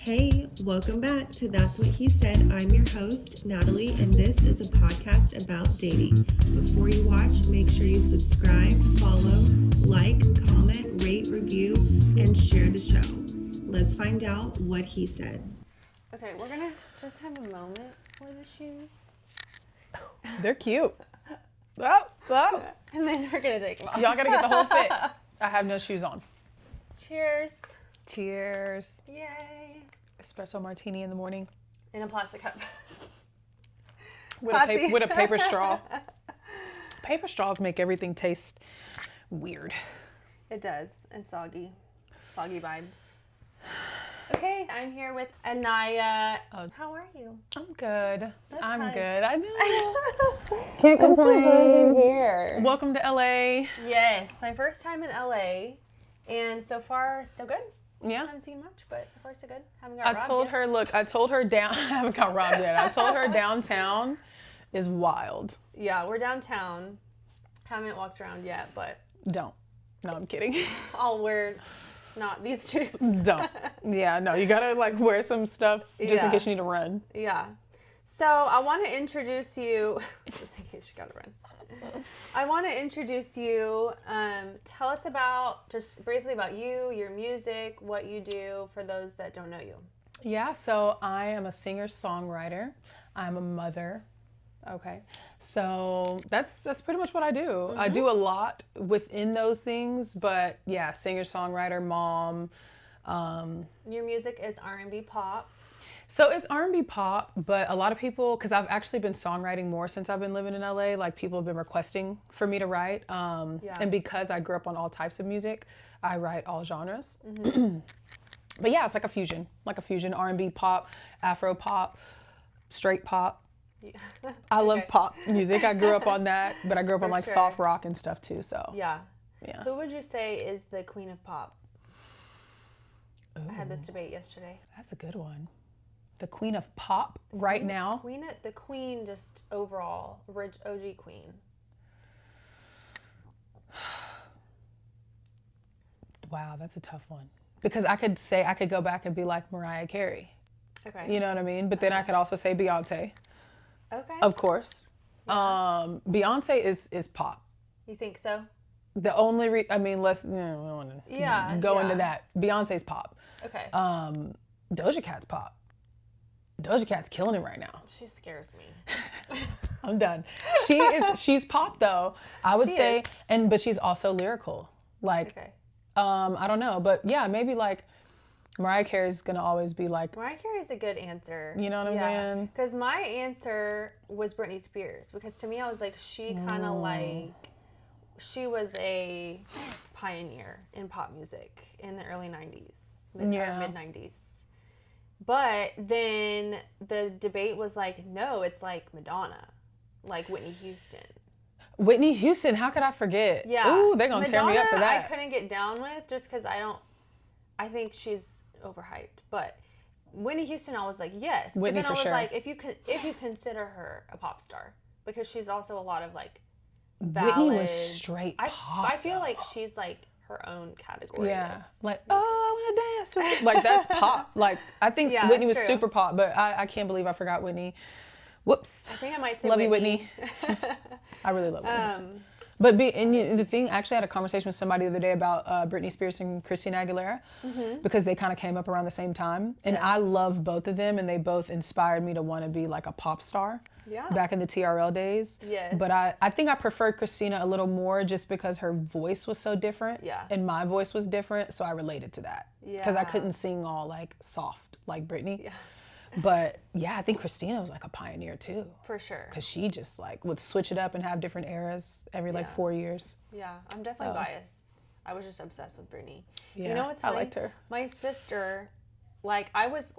Hey, welcome back to That's What He Said. I'm your host, Natalie, and this is a podcast about dating. Before you watch, make sure you subscribe, follow, like, comment, rate, review, and share the show. Let's find out what he said. Okay, we're gonna just have a moment for the shoes. They're cute. Oh. And then we're gonna take them off. Y'all gotta get the whole fit. I have no shoes on. Cheers. Cheers. Yay. Espresso martini in the morning. In a plastic cup. With a paper straw. Paper straws make everything taste weird. It does. And soggy. Soggy vibes. Okay, I'm here with ANIIYA. How are you? I'm good. I'm hug. good. I know. Can't complain here. Welcome to LA. Yes, my first time in LA. And so far, so good. Yeah. Haven't seen much, but so far so good. Haven't got robbed yet. I told her I haven't got robbed yet. I told her downtown is wild. Yeah, we're downtown. Haven't walked around yet, but Don't. No, I'm kidding. I'll wear not these shoes. Don't. Yeah, no, you gotta wear some stuff just in case you need to run. Yeah. So I want to introduce you, just in case you gotta run. I want to introduce you. Tell us just briefly about you, your music, what you do for those that don't know you. Yeah, so I am a singer-songwriter. I'm a mother. Okay, so that's pretty much what I do. Mm-hmm. I do a lot within those things, but yeah, singer-songwriter, mom. Your music is R&B pop. So it's R&B pop, but a lot of people, because I've actually been songwriting more since I've been living in LA, people have been requesting for me to write. And because I grew up on all types of music, I write all genres. Mm-hmm. But yeah, it's like a fusion R&B pop, Afro pop, straight pop. Yeah. I love pop music. I grew up on that, but I grew up on soft rock and stuff too. So yeah. Who would you say is the queen of pop? Ooh. I had this debate yesterday. That's a good one. The queen of pop right now? The queen just overall, OG queen. Wow, that's a tough one. Because I could go back and be like Mariah Carey. Okay. You know what I mean? But then I could also say Beyonce. Okay. Of course. Yeah. Beyonce is pop. You think so? The only we don't want to go into that. Beyonce's pop. Okay. Doja Cat's pop. Doja Cat's killing it right now. She scares me. I'm done. She's pop though. I would say, but she's also lyrical. Okay. I don't know, but yeah, maybe Mariah Carey's gonna always be Mariah Carey's a good answer. You know what I'm saying? Because my answer was Britney Spears, because to me I was like, she kind of she was a pioneer in pop music in the early 90s, mid 90s. But then the debate was no, it's Madonna, Whitney Houston. Whitney Houston, how could I forget? Yeah. Ooh, they're going to tear me up for that. I couldn't get down with just because I think she's overhyped. But Whitney Houston, I was like, yes. Whitney but then for sure. I was like, if you consider her a pop star, because she's also a lot of ballads. Whitney was straight pop. I feel like she's her own category. Yeah. I want to dance. That's pop. I think Whitney was super pop, but I can't believe I forgot Whitney. Whoops. I think I might say love Whitney. You, Whitney. I really love Whitney. But the thing, actually, I had a conversation with somebody the other day about Britney Spears and Christina Aguilera, because they kind of came up around the same time. And I love both of them, and they both inspired me to want to be a pop star back in the TRL days. Yes. But I think I preferred Christina a little more just because her voice was so different. Yeah. And my voice was different, so I related to that. Yeah. Because I couldn't sing all soft like Britney. Yeah. But yeah, I think Christina was a pioneer too. For sure. Because she just would switch it up and have different eras every 4 years. Yeah, I'm definitely biased. I was just obsessed with Britney. Yeah, you know what's funny? I liked her. My sister, I was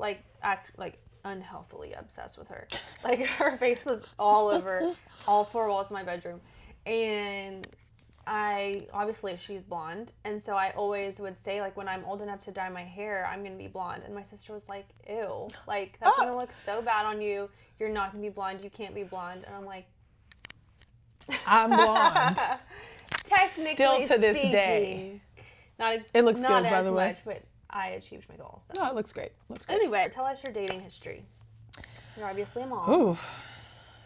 unhealthily obsessed with her. Her face was all over all four walls of my bedroom. And obviously she's blonde, and so I always would say when I'm old enough to dye my hair, I'm gonna be blonde. And my sister was like, ew, that's gonna look so bad on you. You're not gonna be blonde. You can't be blonde. And I'm like, I'm blonde. Technically still to this speaking, day. It looks not good, by the way. much, but I achieved my goals. So. No, it looks great. Looks great. Anyway, tell us your dating history. You're obviously a mom. Ooh.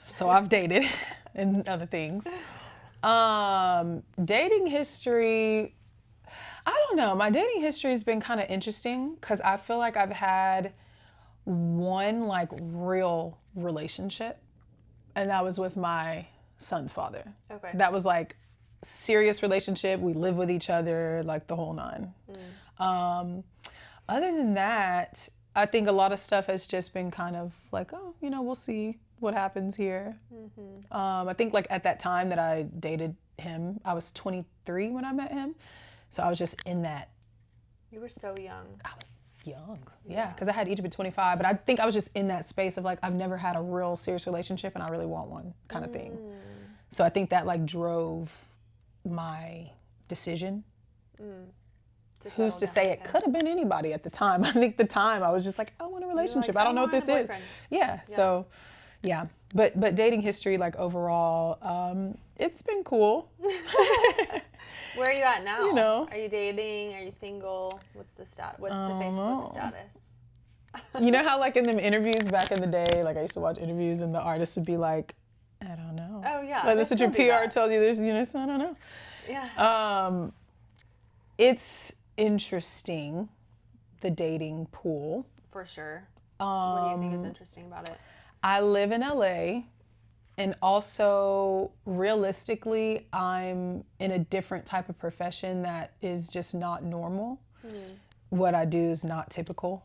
So I've dated and other things. Dating history, I don't know. My dating history has been kind of interesting because I feel like I've had one like real relationship, and that was with my son's father. Okay. That was like serious relationship. We live with each other, like the whole nine. Other than that, I think a lot of stuff has just been kind of like, oh, you know, we'll see what happens here. I think like at that time that I dated him, I was 23 when I met him. So I was just in that. You were so young. I was young. Yeah, because I had Egypt at 25, but I think I was just in that space of like, I've never had a real serious relationship and I really want one kind of thing. So I think that like drove my decision. Who's to say it could have been anybody at the time? I think the time I was just like, I want a relationship. Like, I don't know what this is. Yeah. So, yeah. But dating history, like overall, it's been cool. Where are you at now? You know. Are you dating? Are you single? What's the What's the Facebook status? You know how like in them interviews back in the day, like I used to watch interviews and the artist would be like, I don't know. Oh yeah. Like that's what your PR tells you. There's, you know, so I don't know. Yeah. It's interesting, the dating pool. For sure. What do you think is interesting about it? I live in LA, and also realistically, I'm in a different type of profession that is just not normal. What I do is not typical.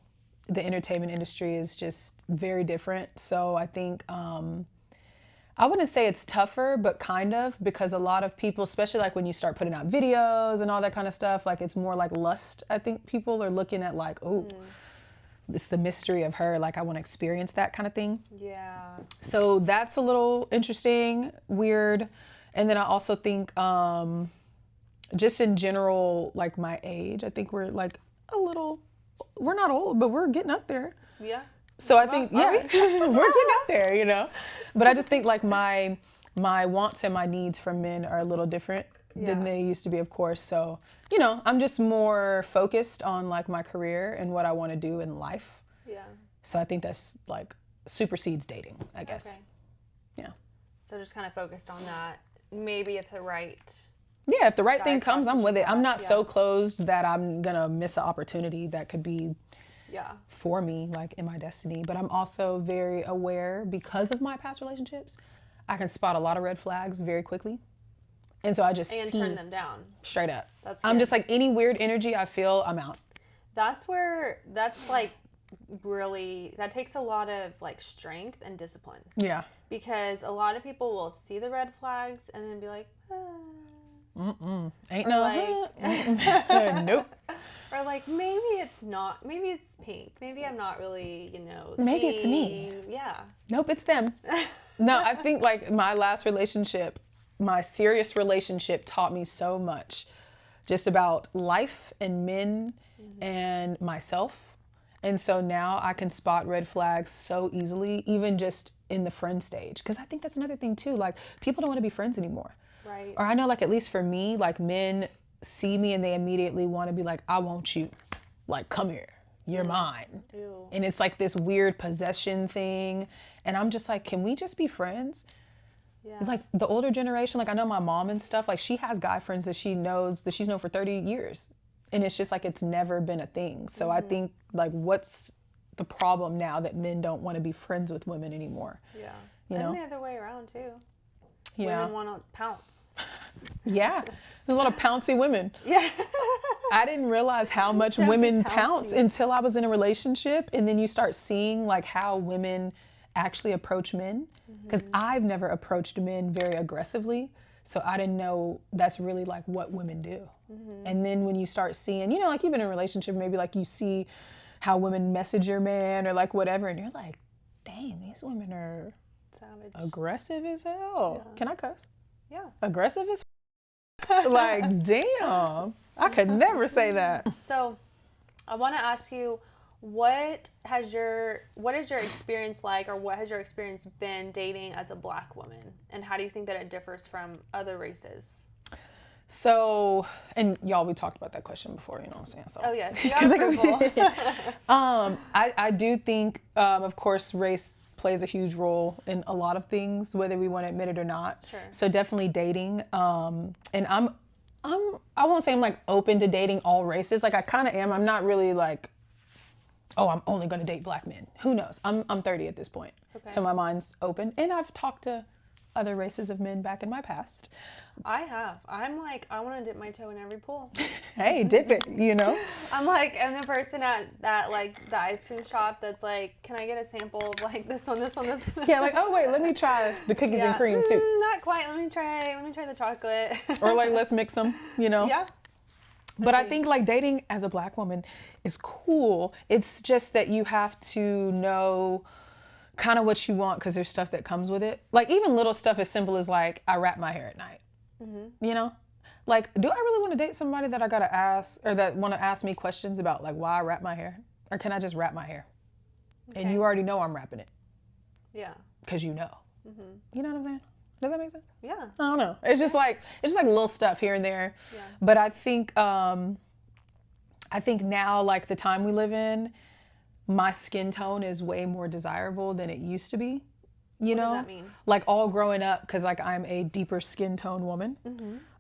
The entertainment industry is just very different. So I think I wouldn't say it's tougher, but kind of, because a lot of people, especially like when you start putting out videos and all that kind of stuff, like it's more like lust. I think people are looking at like, oh, it's the mystery of her. Like I want to experience that kind of thing. Yeah. So that's a little interesting, weird. And then I also think just in general, like my age, I think we're like we're not old, but we're getting up there. Yeah. So I think, yeah, we're getting up there, you know. But I just think like my wants and my needs from men are a little different than they used to be, of course. So, you know, I'm just more focused on like my career and what I want to do in life. Yeah. So I think that's like supersedes dating, I guess. Okay. Yeah. So just kind of focused on that. Maybe if the right. Yeah, if the right thing comes, I'm with it. I'm not so closed that I'm going to miss an opportunity that could be for me, like in my destiny. But I'm also very aware, because of my past relationships, I can spot a lot of red flags very quickly. And so I just turn them down. Straight up. That's I'm just like, any weird energy I feel, I'm out. That's like really, that takes a lot of like strength and discipline. Yeah. Because a lot of people will see the red flags and then be like, Ain't no like, nope. Or like, maybe it's pink. Maybe I'm not really, maybe it's me. Yeah. Nope, it's them. No, I think like my last relationship, my serious relationship taught me so much just about life and men and myself. And so now I can spot red flags so easily, even just in the friend stage. Because I think that's another thing too. Like, people don't want to be friends anymore. Right. Or I know, like, at least for me, like, men see me and they immediately want to be like, I want you. Like, come here. You're mine. Ew. And it's like this weird possession thing. And I'm just like, can we just be friends? Yeah. Like the older generation, like I know my mom and stuff, like she has guy friends that she's known for 30 years. And it's just like, it's never been a thing. So I think like, what's the problem now that men don't want to be friends with women anymore? Yeah. You know? And the other way around too. Yeah. Women want to pounce. Yeah. There's a lot of pouncy women. Yeah. I didn't realize how much women pounce until I was in a relationship. And then you start seeing like how women actually approach men. Because I've never approached men very aggressively. So I didn't know that's really like what women do. And then when you start seeing, like you've been in a relationship, maybe like you see how women message your man or like whatever. And you're like, dang, these women are savage, aggressive as hell. Yeah. Can I cuss? Yeah. Aggressive as like, damn, I could never say that. So I want to ask you, what is your experience like, or what has your experience been dating as a Black woman, and how do you think that it differs from other races? So, and y'all, we talked about that question before, you know what I'm saying? So. Oh yes, you got approval. I do think, of course, race plays a huge role in a lot of things, whether we want to admit it or not. Sure. So definitely dating. And I won't say I'm like open to dating all races. Like I kind of am. I'm not really like, oh, I'm only going to date black men. Who knows? I'm 30 at this point. Okay. So my mind's open. And I've talked to other races of men back in my past. I have. I'm like, I want to dip my toe in every pool. Hey, dip it, you know? I'm the person at that, like, the ice cream shop that's like, can I get a sample of, like, this one? Yeah, like, oh, wait, let me try the cookies and cream, too. Not quite. Let me try the chocolate. Or, like, let's mix them, you know? Yeah. But I think, like, dating as a black woman is cool. It's just that you have to know kind of what you want because there's stuff that comes with it. Like, even little stuff as simple as, like, I wrap my hair at night. Mm-hmm. You know, like, do I really want to date somebody that I gotta ask or that want to ask me questions about like why I wrap my hair, or can I just wrap my hair? Okay. And you already know I'm wrapping it. Yeah. Because you know. Mm-hmm. You know what I'm saying? Does that make sense? Yeah. I don't know. It's just like little stuff here and there. Yeah. But I think now, like the time we live in, my skin tone is way more desirable than it used to be. You know, what does that mean? Like all growing up, because like I'm a deeper skin tone woman.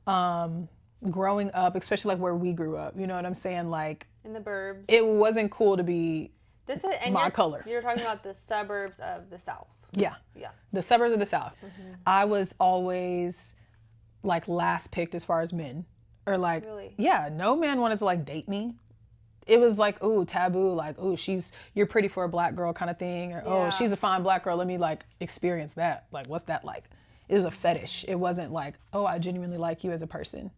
Mm-hmm. Growing up, especially like where we grew up, you know what I'm saying? Like in the burbs, it wasn't cool to be my color. You're talking about the suburbs of the South. Yeah. Yeah. The suburbs of the South. Mm-hmm. I was always like last picked as far as men, or like, really? Yeah, no man wanted to like date me. It was like, ooh, taboo, like, ooh, you're pretty for a black girl kind of thing, or oh, she's a fine black girl, let me like experience that. Like, what's that like? It was a fetish. It wasn't like, oh, I genuinely like you as a person.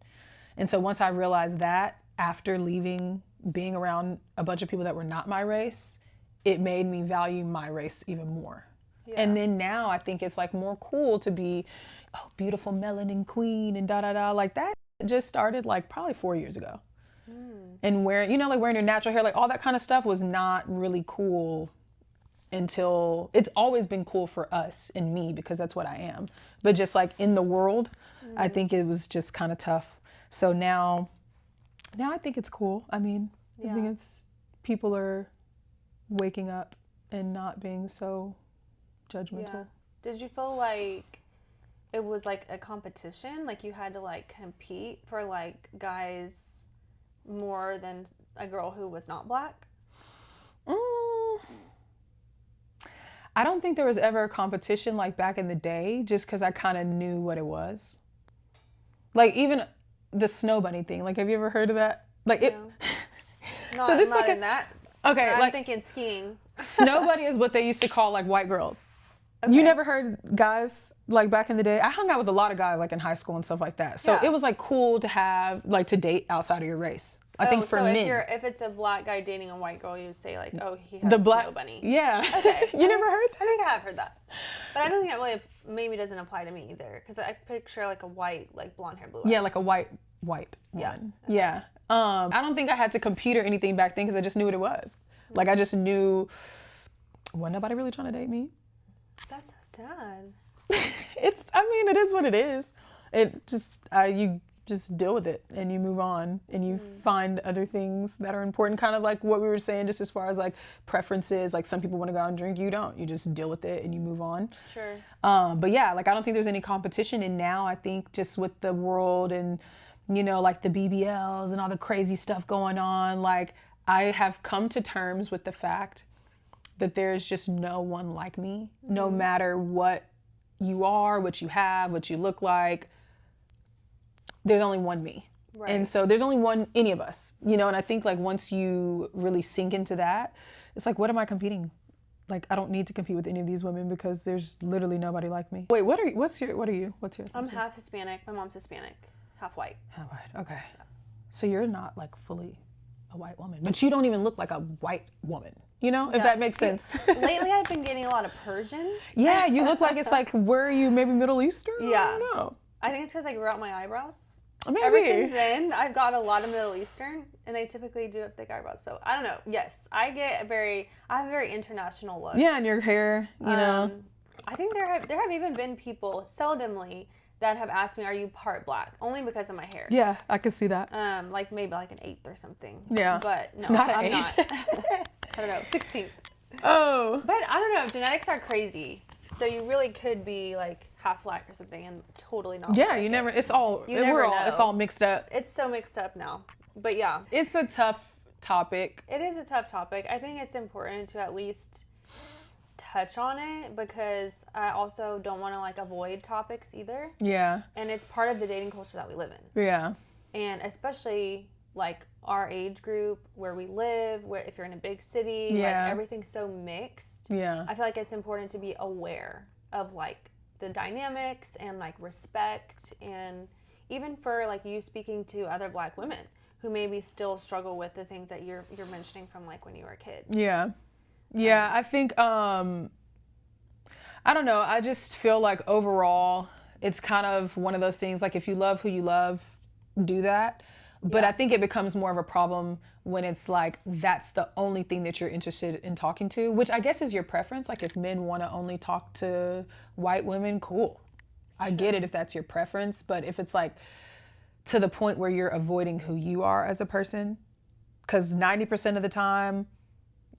And so once I realized that, after being around a bunch of people that were not my race, it made me value my race even more. Yeah. And then now I think it's like more cool to be, oh, beautiful melanin queen and da-da-da. Like that just started like probably 4 years ago. And wearing your natural hair, like all that kind of stuff was not really cool until, it's always been cool for us and me because that's what I am. But just like in the world, I think it was just kind of tough. So now I think it's cool. I mean, I think people are waking up and not being so judgmental. Yeah. Did you feel like it was like a competition? Like you had to like compete for like guys more than a girl who was not black? I don't think there was ever a competition like back in the day, just because I kind of knew what it was. Like even the snow bunny thing. Like, have you ever heard of that? Like it. No. So this not like in that. Okay, I'm like thinking skiing. Snow bunny is what they used to call like white girls. Okay. You never heard guys like back in the day? I hung out with a lot of guys like in high school and stuff like that. So it was like cool to have like to date outside of your race. I think for men. If it's a black guy dating a white girl, you say like, oh, he has the black, snow bunny. Yeah. Okay. You never heard that? I think I have heard that. But I don't think that really maybe doesn't apply to me either. Because I picture like a white, like blonde hair, blue eyes. Yeah, like a white woman. Yeah. Okay. Yeah. I don't think I had to compete or anything back then because I just knew what it was. Mm-hmm. Like I just knew, wasn't nobody really trying to date me. That's so sad. It is what it is. It just, you just deal with it and you move on and you find other things that are important, kind of like what we were saying, just as far as like preferences. Like some people want to go out and drink, you don't. You just deal with it and you move on. Sure. But yeah, like I don't think there's any competition. And now I think just with the world and, you know, like the BBLs and all the crazy stuff going on, like I have come to terms with the fact that there's just no one like me, no matter what you are, what you have, what you look like. There's only one me. Right. And so there's only any of us, you know, and I think like once you really sink into that, it's like, what am I competing? Like, I don't need to compete with any of these women because there's literally nobody like me. Wait, what are you? I'm half Hispanic. My mom's Hispanic, half white. Half white. Okay. Yeah. So you're not like fully a white woman, but you don't even look like a white woman, you know, if that makes sense. Lately I've been getting a lot of Persian. Yeah, you look like it's like, where are you, maybe Middle Eastern? Yeah. I don't know. I think it's because I grew out my eyebrows. Maybe. Ever since then, I've got a lot of Middle Eastern, and they typically do have thick eyebrows. So I don't know. Yes, I have a very international look. Yeah, and your hair, you know. I think there have even been people seldomly that have asked me, are you part black? Only because of my hair. Yeah, I could see that. Like maybe like an 8th or something. Yeah. But no, Not an I'm 8th. not. I don't know, 16th. Oh. But I don't know, genetics are crazy. So you really could be like half black or something and totally not. Yeah, like you never, it. it's all, You never know. it's all mixed up. It's so mixed up now. But yeah. It's a tough topic. It is a tough topic. I think it's important to at least touch on it because I also don't want to like avoid topics either. Yeah. And it's part of the dating culture that we live in. Yeah. And especially like our age group, where we live, where if you're in a big city, like everything's so mixed. Yeah. I feel like it's important to be aware of like the dynamics and like respect, and even for like you speaking to other black women who maybe still struggle with the things that you're mentioning from like when you were a kid. Yeah. Yeah, I think I don't know, I just feel like overall it's kind of one of those things, like if you love who you love, do that. But I think it becomes more of a problem when it's like that's the only thing that you're interested in talking to, which I guess is your preference. Like if men want to only talk to white women, cool. I get it if that's your preference, but if it's like to the point where you're avoiding who you are as a person, because 90% of the time,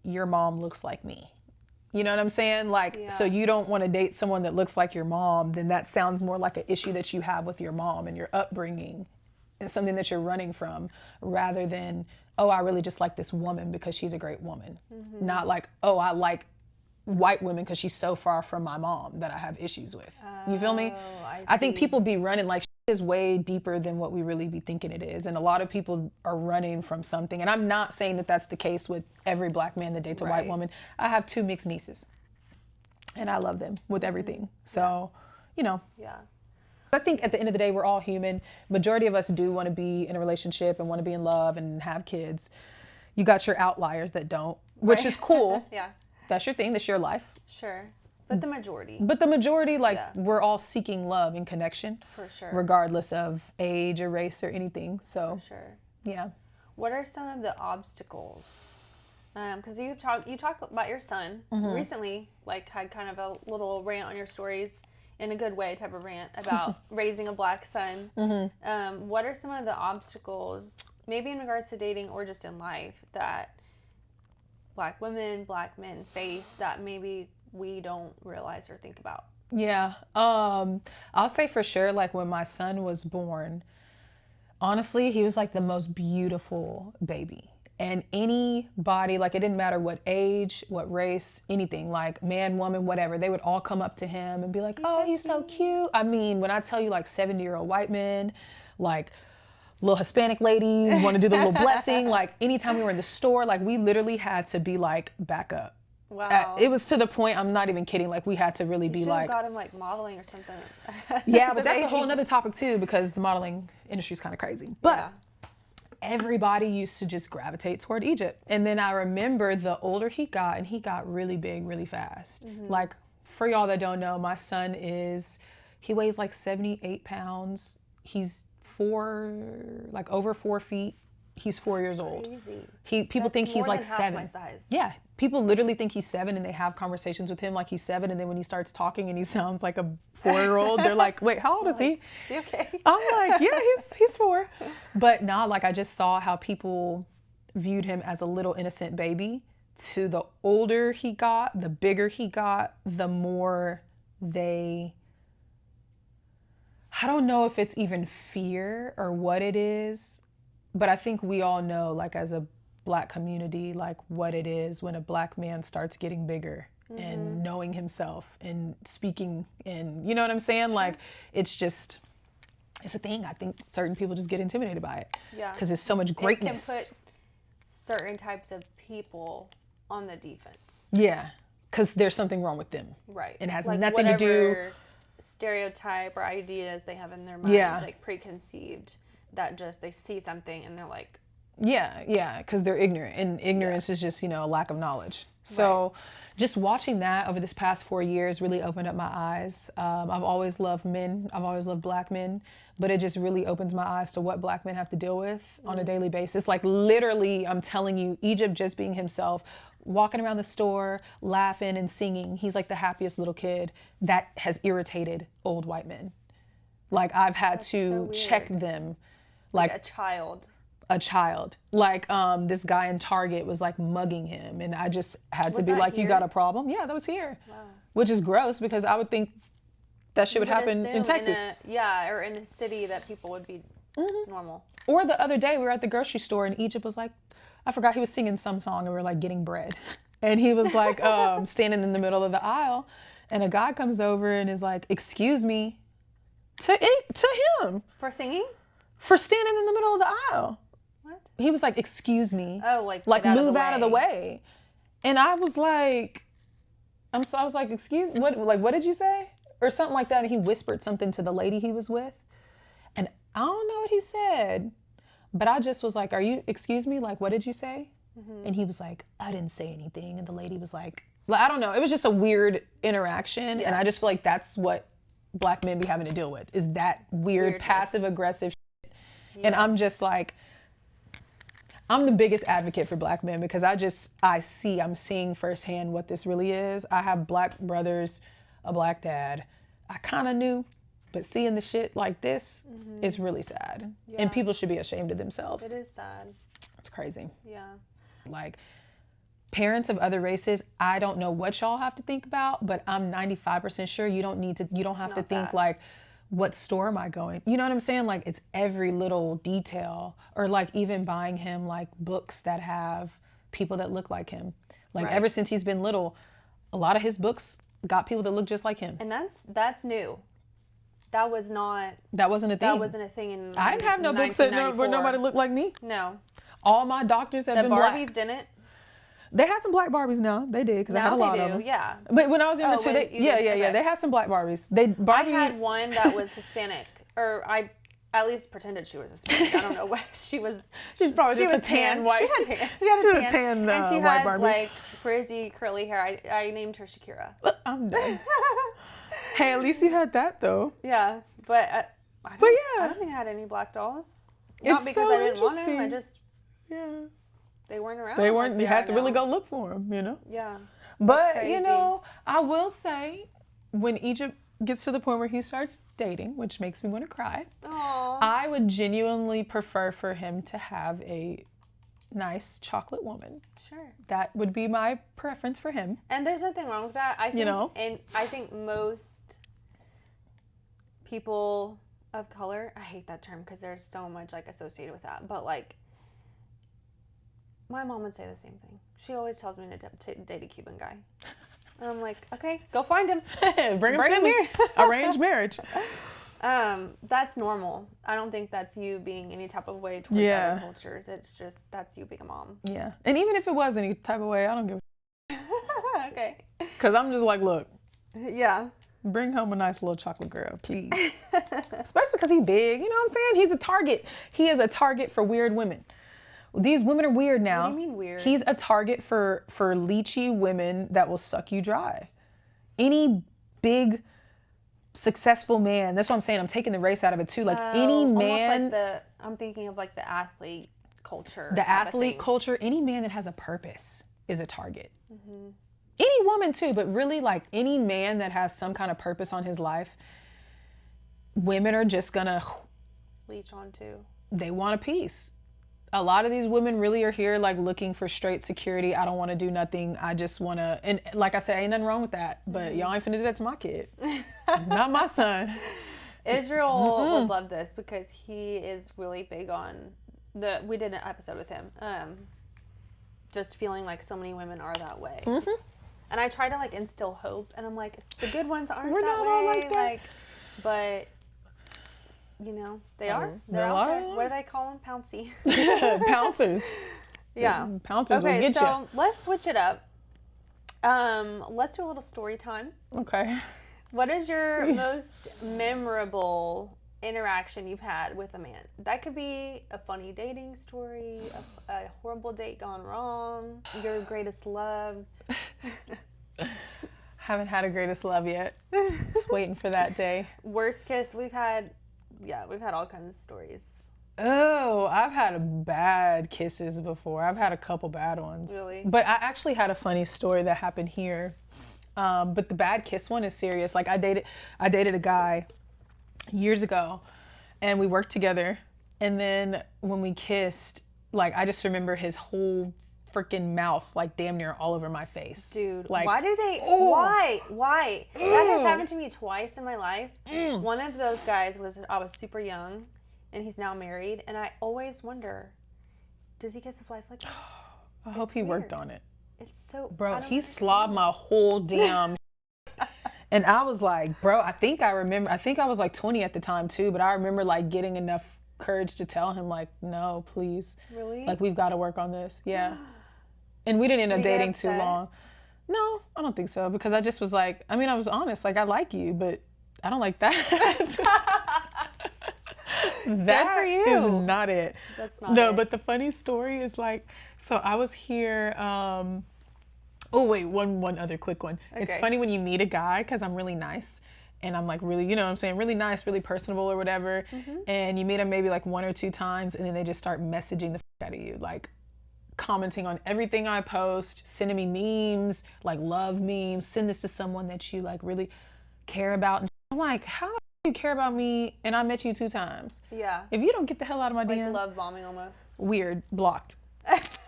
your mom looks like me. You know what I'm saying? Like, so you don't want to date someone that looks like your mom, then that sounds more like an issue that you have with your mom and your upbringing. It's something that you're running from, rather than, oh, I really just like this woman because she's a great woman. Mm-hmm. Not like, oh, I like white women because she's so far from my mom that I have issues with. You feel me? I think people be running like is way deeper than what we really be thinking it is. And a lot of people are running from something. And I'm not saying that that's the case with every black man that dates a white woman. I have 2 mixed nieces and I love them with everything. So, you know. Yeah. I think at the end of the day, we're all human. Majority of us do want to be in a relationship and want to be in love and have kids. You got your outliers that don't, which is cool. Yeah. That's your thing. That's your life. Sure. But the majority. We're all seeking love and connection. For sure. Regardless of age or race or anything. So. For sure. Yeah. What are some of the obstacles? Because you talk about your son recently, like had kind of a little rant on your stories. In a good way type of rant about raising a black son. What are some of the obstacles, maybe in regards to dating or just in life, that black women, black men face that maybe we don't realize or think about? Yeah. I'll say for sure, like when my son was born, honestly, he was like the most beautiful baby. And anybody, like it didn't matter what age, what race, anything, like man, woman, whatever, they would all come up to him and be like, oh, he's so cute. I mean, when I tell you like 70-year-old white men, like little Hispanic ladies want to do the little blessing, like anytime we were in the store, like we literally had to be like, back up. Wow. It was to the point, I'm not even kidding, like we had to really be like. Got him like modeling or something. Yeah, but that's a whole nother topic too, because the modeling industry is kind of crazy. But everybody used to just gravitate toward Egypt. And then I remember the older he got, and he got really big really fast. Like for y'all that don't know, my son he weighs like 78 pounds. He's over 4 feet. He's 4 years old. People think he's like 7. My size. Yeah. People literally think he's 7 and they have conversations with him like he's 7. And then when he starts talking and he sounds like a 4-year-old, they're like, wait, how old is he? Is he okay? I'm like, yeah, he's 4. But nah, like I just saw how people viewed him as a little innocent baby. To the older he got, the bigger he got, the more I don't know if it's even fear or what it is, but I think we all know, like as a black community, like what it is when a black man starts getting bigger and knowing himself and speaking, and you know what I'm saying? Sure. Like it's a thing. I think certain people just get intimidated by it. Yeah. Because there's so much greatness. It can put certain types of people on the defense. Yeah. Because there's something wrong with them. Right. It has like nothing to do. Stereotype or ideas they have in their mind, like preconceived, that just they see something and they're like, yeah, because they're ignorant, and ignorance is just a lack of knowledge. So just watching that over this past 4 years really opened up my eyes. I've always loved men. I've always loved black men, but it just really opens my eyes to what black men have to deal with on a daily basis. Like literally, I'm telling you, Egypt just being himself, walking around the store, laughing and singing. He's like the happiest little kid that has irritated old white men. Like I've had That's to so weird. check them. Like Like a child. Like this guy in Target was like mugging him, and I just had to Was be that like, here? you got a problem? Yeah, that was here. Wow. Which is gross because I would think that shit would happen in Texas. Or in a city that people would be normal. Or the other day we were at the grocery store and Egypt was like, I forgot, he was singing some song and we were like getting bread. And he was like standing in the middle of the aisle and a guy comes over and is like, excuse me, to him. For singing? For standing in the middle of the aisle. What? He was like, excuse me. Oh, like move out of the way. And I was like, I was like, excuse, what did you say? Or something like that. And he whispered something to the lady he was with. And I don't know what he said, but I just was like, excuse me? Like, what did you say? Mm-hmm. And he was like, I didn't say anything. And the lady was like, I don't know. It was just a weird interaction. Yeah. And I just feel like that's what Black men be having to deal with, is that weird passive aggressive shit. Yes. And I'm just like, I'm the biggest advocate for Black men because I'm seeing firsthand what this really is. I have Black brothers, a Black dad. I kind of knew, but seeing the shit like this is really sad. Yeah. And people should be ashamed of themselves. It is sad. It's crazy. Yeah. Like, parents of other races, I don't know what y'all have to think about, but I'm 95% sure you don't have to think like, what store am I going? You know what I'm saying? Like, it's every little detail. Or like even buying him like books that have people that look like him. Like ever since he's been little, a lot of his books got people that look just like him. And that's new. That wasn't a thing. That wasn't a thing I didn't have no books where nobody looked like me. No. All my doctors have been black. The Barbies didn't? They had some Black Barbies now. They did, because I had a lot of them. Yeah. But when I was younger too, they had some Black Barbies. I had one that was Hispanic, or I at least pretended she was Hispanic. I don't know what she was. She's probably just a tan white. She had a tan. And she white had Barbie. like frizzy curly hair. I named her Shakira. I'm done. Hey, at least you had that though. Yeah, but I don't think I had any black dolls. Not because I didn't want them. I just they weren't around. They weren't. You had to really go look for them, you know. Yeah. But you know, I will say, when Egypt gets to the point where he starts dating, which makes me want to cry, I would genuinely prefer for him to have a nice chocolate woman. Sure. That would be my preference for him. And there's nothing wrong with that. I think, and I think most people of color, I hate that term because there's so much like associated with that, but like my mom would say the same thing. She always tells me to date a Cuban guy. And I'm like, okay, go find him. Bring him here. Arranged marriage. That's normal. I don't think that's you being any type of way towards other cultures. It's just, that's you being a mom. Yeah. And even if it was any type of way, I don't give a Okay. Because I'm just like, look. Yeah. Bring home a nice little chocolate girl, please. Especially because he's big. You know what I'm saying? He's a target. He is a target for weird women. These women are weird now. What do you mean weird? He's a target for leechy women that will suck you dry. Any big, successful man. That's what I'm saying. I'm taking the race out of it too. Like any man. Like I'm thinking of like the athlete culture. The athlete culture. Any man that has a purpose is a target. Mm-hmm. Any woman too, but really like any man that has some kind of purpose on his life, women are just gonna leech on to. They want a piece. A lot of these women really are here like looking for straight security. I don't want to do nothing. I just want to, and like I said, ain't nothing wrong with that, but y'all ain't finna do that to my kid. Not my son. Israel would love this because he is really big on we did an episode with him. Just feeling like so many women are that way. Mm-hmm. And I try to like instill hope, and I'm like, the good ones aren't We're that not way. all like that. Like, but you know, they are. They're out there. What do they call them? Pouncy. Pouncers. Yeah. Pouncers will get you. So let's switch it up. Let's do a little story time. Okay. What is your most memorable interaction you've had with a man? That could be a funny dating story, a horrible date gone wrong, your greatest love. Haven't had a greatest love yet. Just waiting for that day. Worst kiss. We've had all kinds of stories. Oh, I've had bad kisses before. I've had a couple bad ones. Really? But I actually had a funny story that happened here. But the bad kiss one is serious. Like I dated a guy years ago, and we worked together. And then when we kissed, like, I just remember his whole freaking mouth, like, damn near all over my face. Dude, like, why do they? Oh. Why? That has happened to me twice in my life. One of those guys I was super young, and he's now married, and I always wonder, does he kiss his wife like that? I hope he worked on it. It's so... Bro, he slobbed my whole damn... And I was like, bro, I think I was like 20 at the time too, but I remember like getting enough courage to tell him like, no, please. Really? Like, we've got to work on this. Yeah. And we didn't end up dating too long. No, I don't think so, because I just was like, I mean, I was honest, like, I like you, but I don't like that. That for you. is not it. That's not No, it. but the funny story is like, so I was here, oh wait, one other quick one. Okay. It's funny when you meet a guy, because I'm really nice, and I'm like really, you know what I'm saying, really nice, really personable or whatever, and you meet them maybe like 1 or 2 times, and then they just start messaging the out of you, like commenting on everything I post, sending me memes, like love memes, send this to someone that you like really care about. And I'm like, how do you care about me and I met you 2 times? Yeah. If you don't get the hell out of my DMs. Like love bombing almost. Weird. Blocked.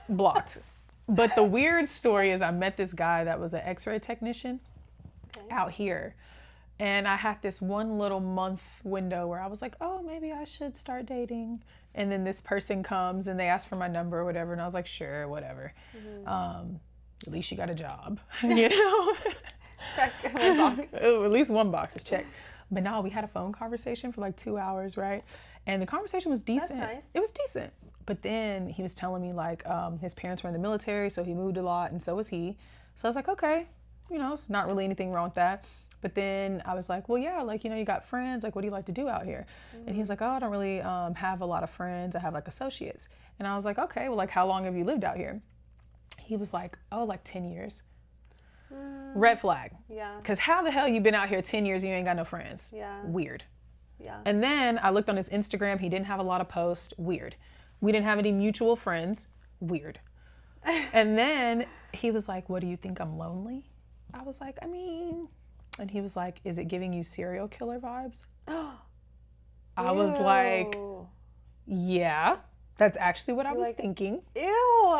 Blocked. But the weird story is I met this guy that was an x-ray technician out here. And I had this one little month window where I was like, oh, maybe I should start dating. And then this person comes and they ask for my number or whatever. And I was like, sure, whatever. At least you got a job, you know? Check one box. Oh, at least one box is checked. But no, we had a phone conversation for like 2 hours, right? And the conversation was decent. That's nice. It was decent. But then he was telling me like his parents were in the military, so he moved a lot, and so was he. So I was like, okay, you know, it's not really anything wrong with that. But then I was like, well, yeah, like, you know, you got friends. Like, what do you like to do out here? And he was like, oh, I don't really have a lot of friends. I have like associates. And I was like, okay, well, like, how long have you lived out here? He was like, oh, like 10 years. Red flag. Yeah. Because how the hell you been out here 10 years and you ain't got no friends? Yeah. Weird. Yeah. And then I looked on his Instagram. He didn't have a lot of posts. Weird. We didn't have any mutual friends. Weird. And then he was like, what do you think, I'm lonely? I was like, I mean... And he was like, is it giving you serial killer vibes? I was like, yeah, that's actually what I was thinking. Ew.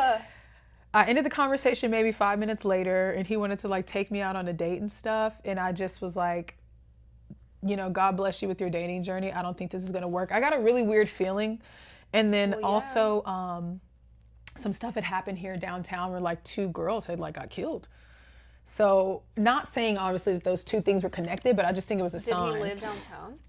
I ended the conversation maybe 5 minutes later, and he wanted to like take me out on a date and stuff. And I just was like, you know, God bless you with your dating journey. I don't think this is going to work. I got a really weird feeling. And then also some stuff had happened here downtown where like 2 girls had like got killed. So not saying obviously that those 2 things were connected, but I just think it was a sign. Did he live downtown?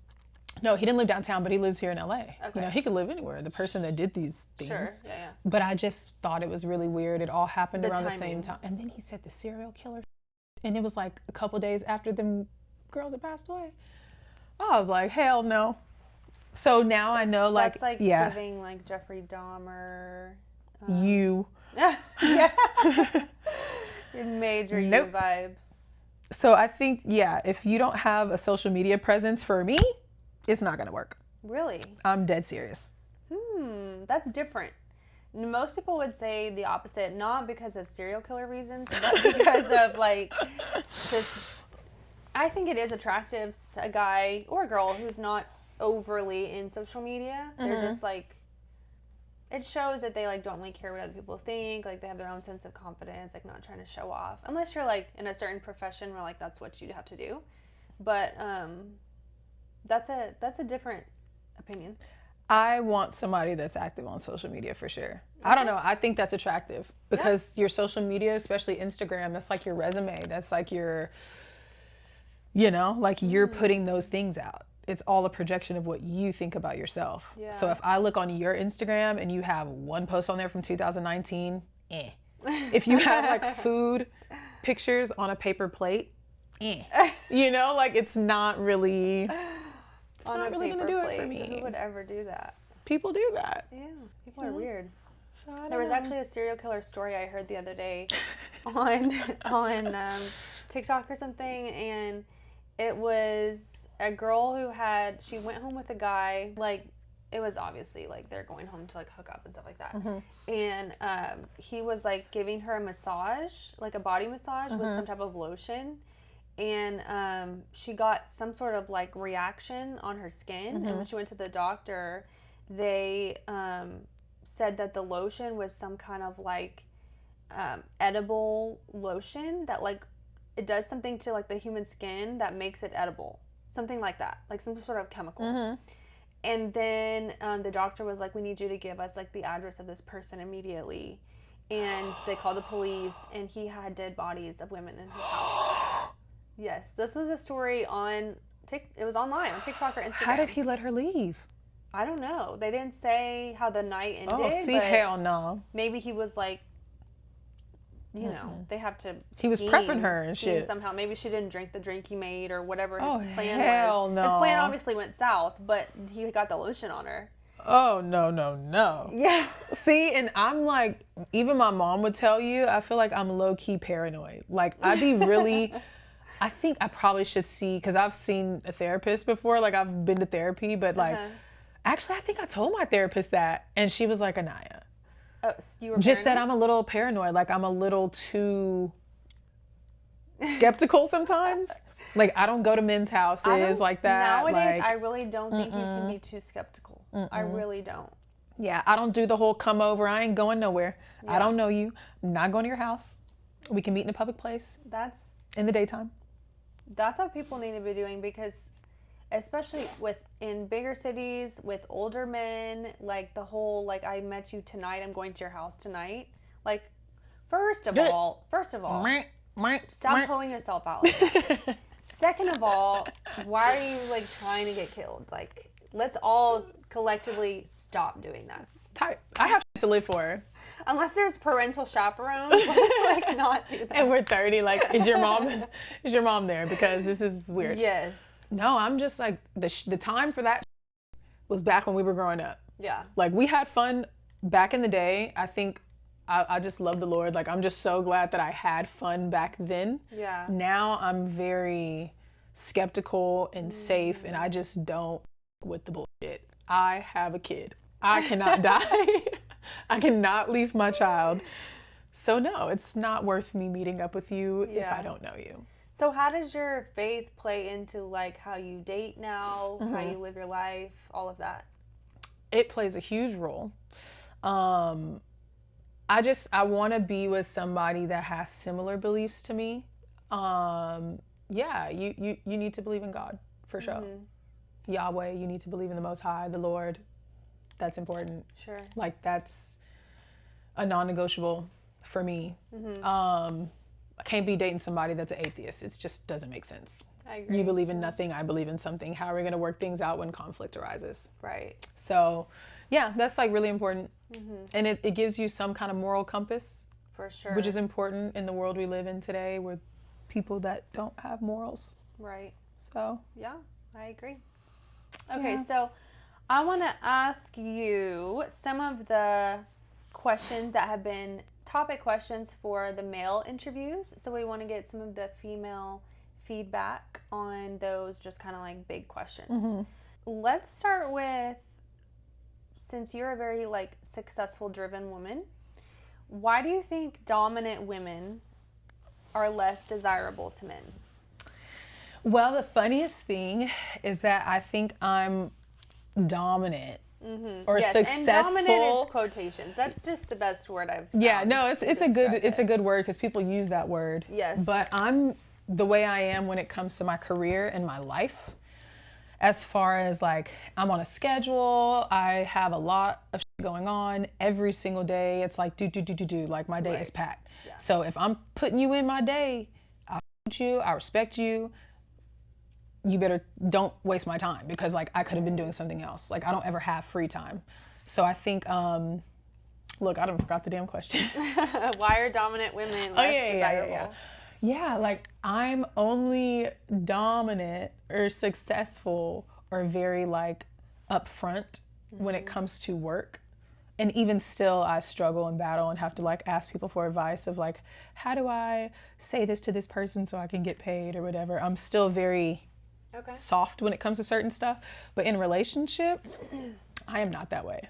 No, he didn't live downtown, but he lives here in LA. Okay. You know, he could live anywhere. The person that did these things. Sure, yeah. But I just thought it was really weird. It all happened around the same timing. time. And then he said the serial killer. And it was like a couple days after them girls had passed away. I was like, hell no. So now I know, like, that's like giving like Jeffrey Dahmer. Yeah. Major you vibes. So I think, yeah, if you don't have a social media presence, for me, it's not gonna work. Really? I'm dead serious. That's different. Most people would say the opposite, not because of serial killer reasons, but because of like just. I think it is attractive, a guy or a girl who's not overly in social media. They're just like, it shows that they like don't really care what other people think. Like they have their own sense of confidence, like not trying to show off. Unless you're like in a certain profession where like that's what you have to do. But that's a different opinion. I want somebody that's active on social media for sure. I don't know. I think that's attractive because your social media, especially Instagram, that's like your resume. That's like your, you know, like you're putting those things out. It's all a projection of what you think about yourself. Yeah. So if I look on your Instagram and you have one post on there from 2019, If you have like food pictures on a paper plate, you know, like it's not really gonna do it for me. Who would ever do that? People do that. Yeah, people are weird. So there was actually a serial killer story I heard the other day on TikTok or something, and it was a girl who she went home with a guy, like it was obviously like they're going home to like hook up and stuff like that. And he was like giving her a massage, like a body massage with some type of lotion. and she got some sort of like reaction on her skin. And when she went to the doctor, they said that the lotion was some kind of like edible lotion that like it does something to like the human skin that makes it edible, something like that, like some sort of chemical. And then the doctor was like, we need you to give us like the address of this person immediately. And they called the police, and he had dead bodies of women in his house. Yes, this was a story on it was online on TikTok or Instagram. How did he let her leave? I don't know. They didn't say how the night ended. Oh, see, hell no. Maybe he was like, you know, they have to he was prepping her and shit. Somehow. Maybe she didn't drink the drink he made or whatever his plan hell was. No. His plan obviously went south, but he got the lotion on her. Oh, no. Yeah. See, and I'm like, even my mom would tell you, I feel like I'm low-key paranoid. Like, I'd be really, I think I probably should see, because I've seen a therapist before, like I've been to therapy, but like, actually I think I told my therapist that, and she was like, ANIIYA. Oh, you were just paranoid? that I'm a little paranoid, like I'm a little too skeptical sometimes. Like, I don't go to men's houses like that. Nowadays, like, I really don't think you can be too skeptical. I really don't. Yeah, I don't do the whole come over. I ain't going nowhere. Yeah. I don't know you. I'm not going to your house. We can meet in a public place in the daytime. That's what people need to be doing, because especially in bigger cities with older men, like the whole, like, I met you tonight, I'm going to your house tonight. Like, first of all, stop pulling yourself out like that. Second of all, why are you like trying to get killed? Like, let's all collectively stop doing that. I have to live for. Unless there's parental chaperones, let's like not do that. And we're 30. Like, is your mom there? Because this is weird. Yes. No, I'm just like the time for that was back when we were growing up. Yeah. Like, we had fun back in the day. I think I just love the Lord. Like, I'm just so glad that I had fun back then. Yeah. Now I'm very skeptical and safe, and I just don't with the bullshit. I have a kid. I cannot die. I cannot leave my child. So no, it's not worth me meeting up with you if I don't know you. So how does your faith play into like how you date now, how you live your life, all of that? It plays a huge role. I want to be with somebody that has similar beliefs to me. Yeah, you need to believe in God, for sure. Yahweh, you need to believe in the Most High, the Lord. That's important. Sure. Like, that's a non-negotiable for me. I can't be dating somebody that's an atheist. It just doesn't make sense. I agree. You believe in nothing, I believe in something. How are we going to work things out when conflict arises? Right. So, yeah, that's like really important. And it gives you some kind of moral compass. For sure. Which is important in the world we live in today, with people that don't have morals. Right. So. Yeah, I agree. Okay, so I want to ask you some of the questions that have been topic questions for the male interviews. So we want to get some of the female feedback on those, just kind of like big questions. Let's start with, since you're a very like successful, driven woman, why do you think dominant women are less desirable to men? Well, the funniest thing is that I think I'm dominant or successful. And dominant is quotations. That's just the best word I've found. Yeah, no, it's a good word because people use that word. Yes. But I'm the way I am when it comes to my career and my life. As far as like, I'm on a schedule, I have a lot of shit going on every single day. It's like do, like my day is packed. Yeah. So if I'm putting you in my day, I want you, I respect you. You better don't waste my time, because like I could have been doing something else. Like, I don't ever have free time. So I think, look, I don't forgot the damn question. Why are dominant women less desirable? Yeah, like, I'm only dominant or successful or very like upfront when it comes to work. And even still, I struggle and battle and have to like ask people for advice of like, how do I say this to this person so I can get paid or whatever. I'm still very soft when it comes to certain stuff. But in relationship, I am not that way.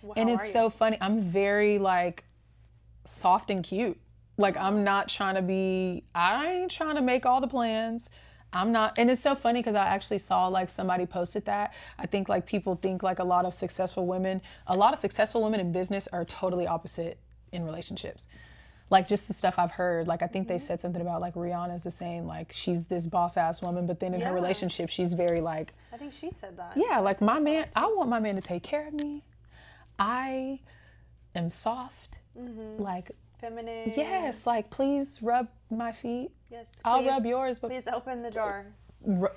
Well, and it's so funny. I'm very like soft and cute. Like, I ain't trying to make all the plans. I'm not, and it's so funny because I actually saw like somebody posted that. I think like people think like a lot of successful women in business are totally opposite in relationships. Like just the stuff I've heard, like I think they said something about like Rihanna's the same, like she's this boss ass woman, but then in her relationship, she's very like. I think she said that. Yeah, like my man, I want my man to take care of me. I am soft, like. Feminine. Yes, like please rub my feet. Yes. I'll rub yours, but please open the jar.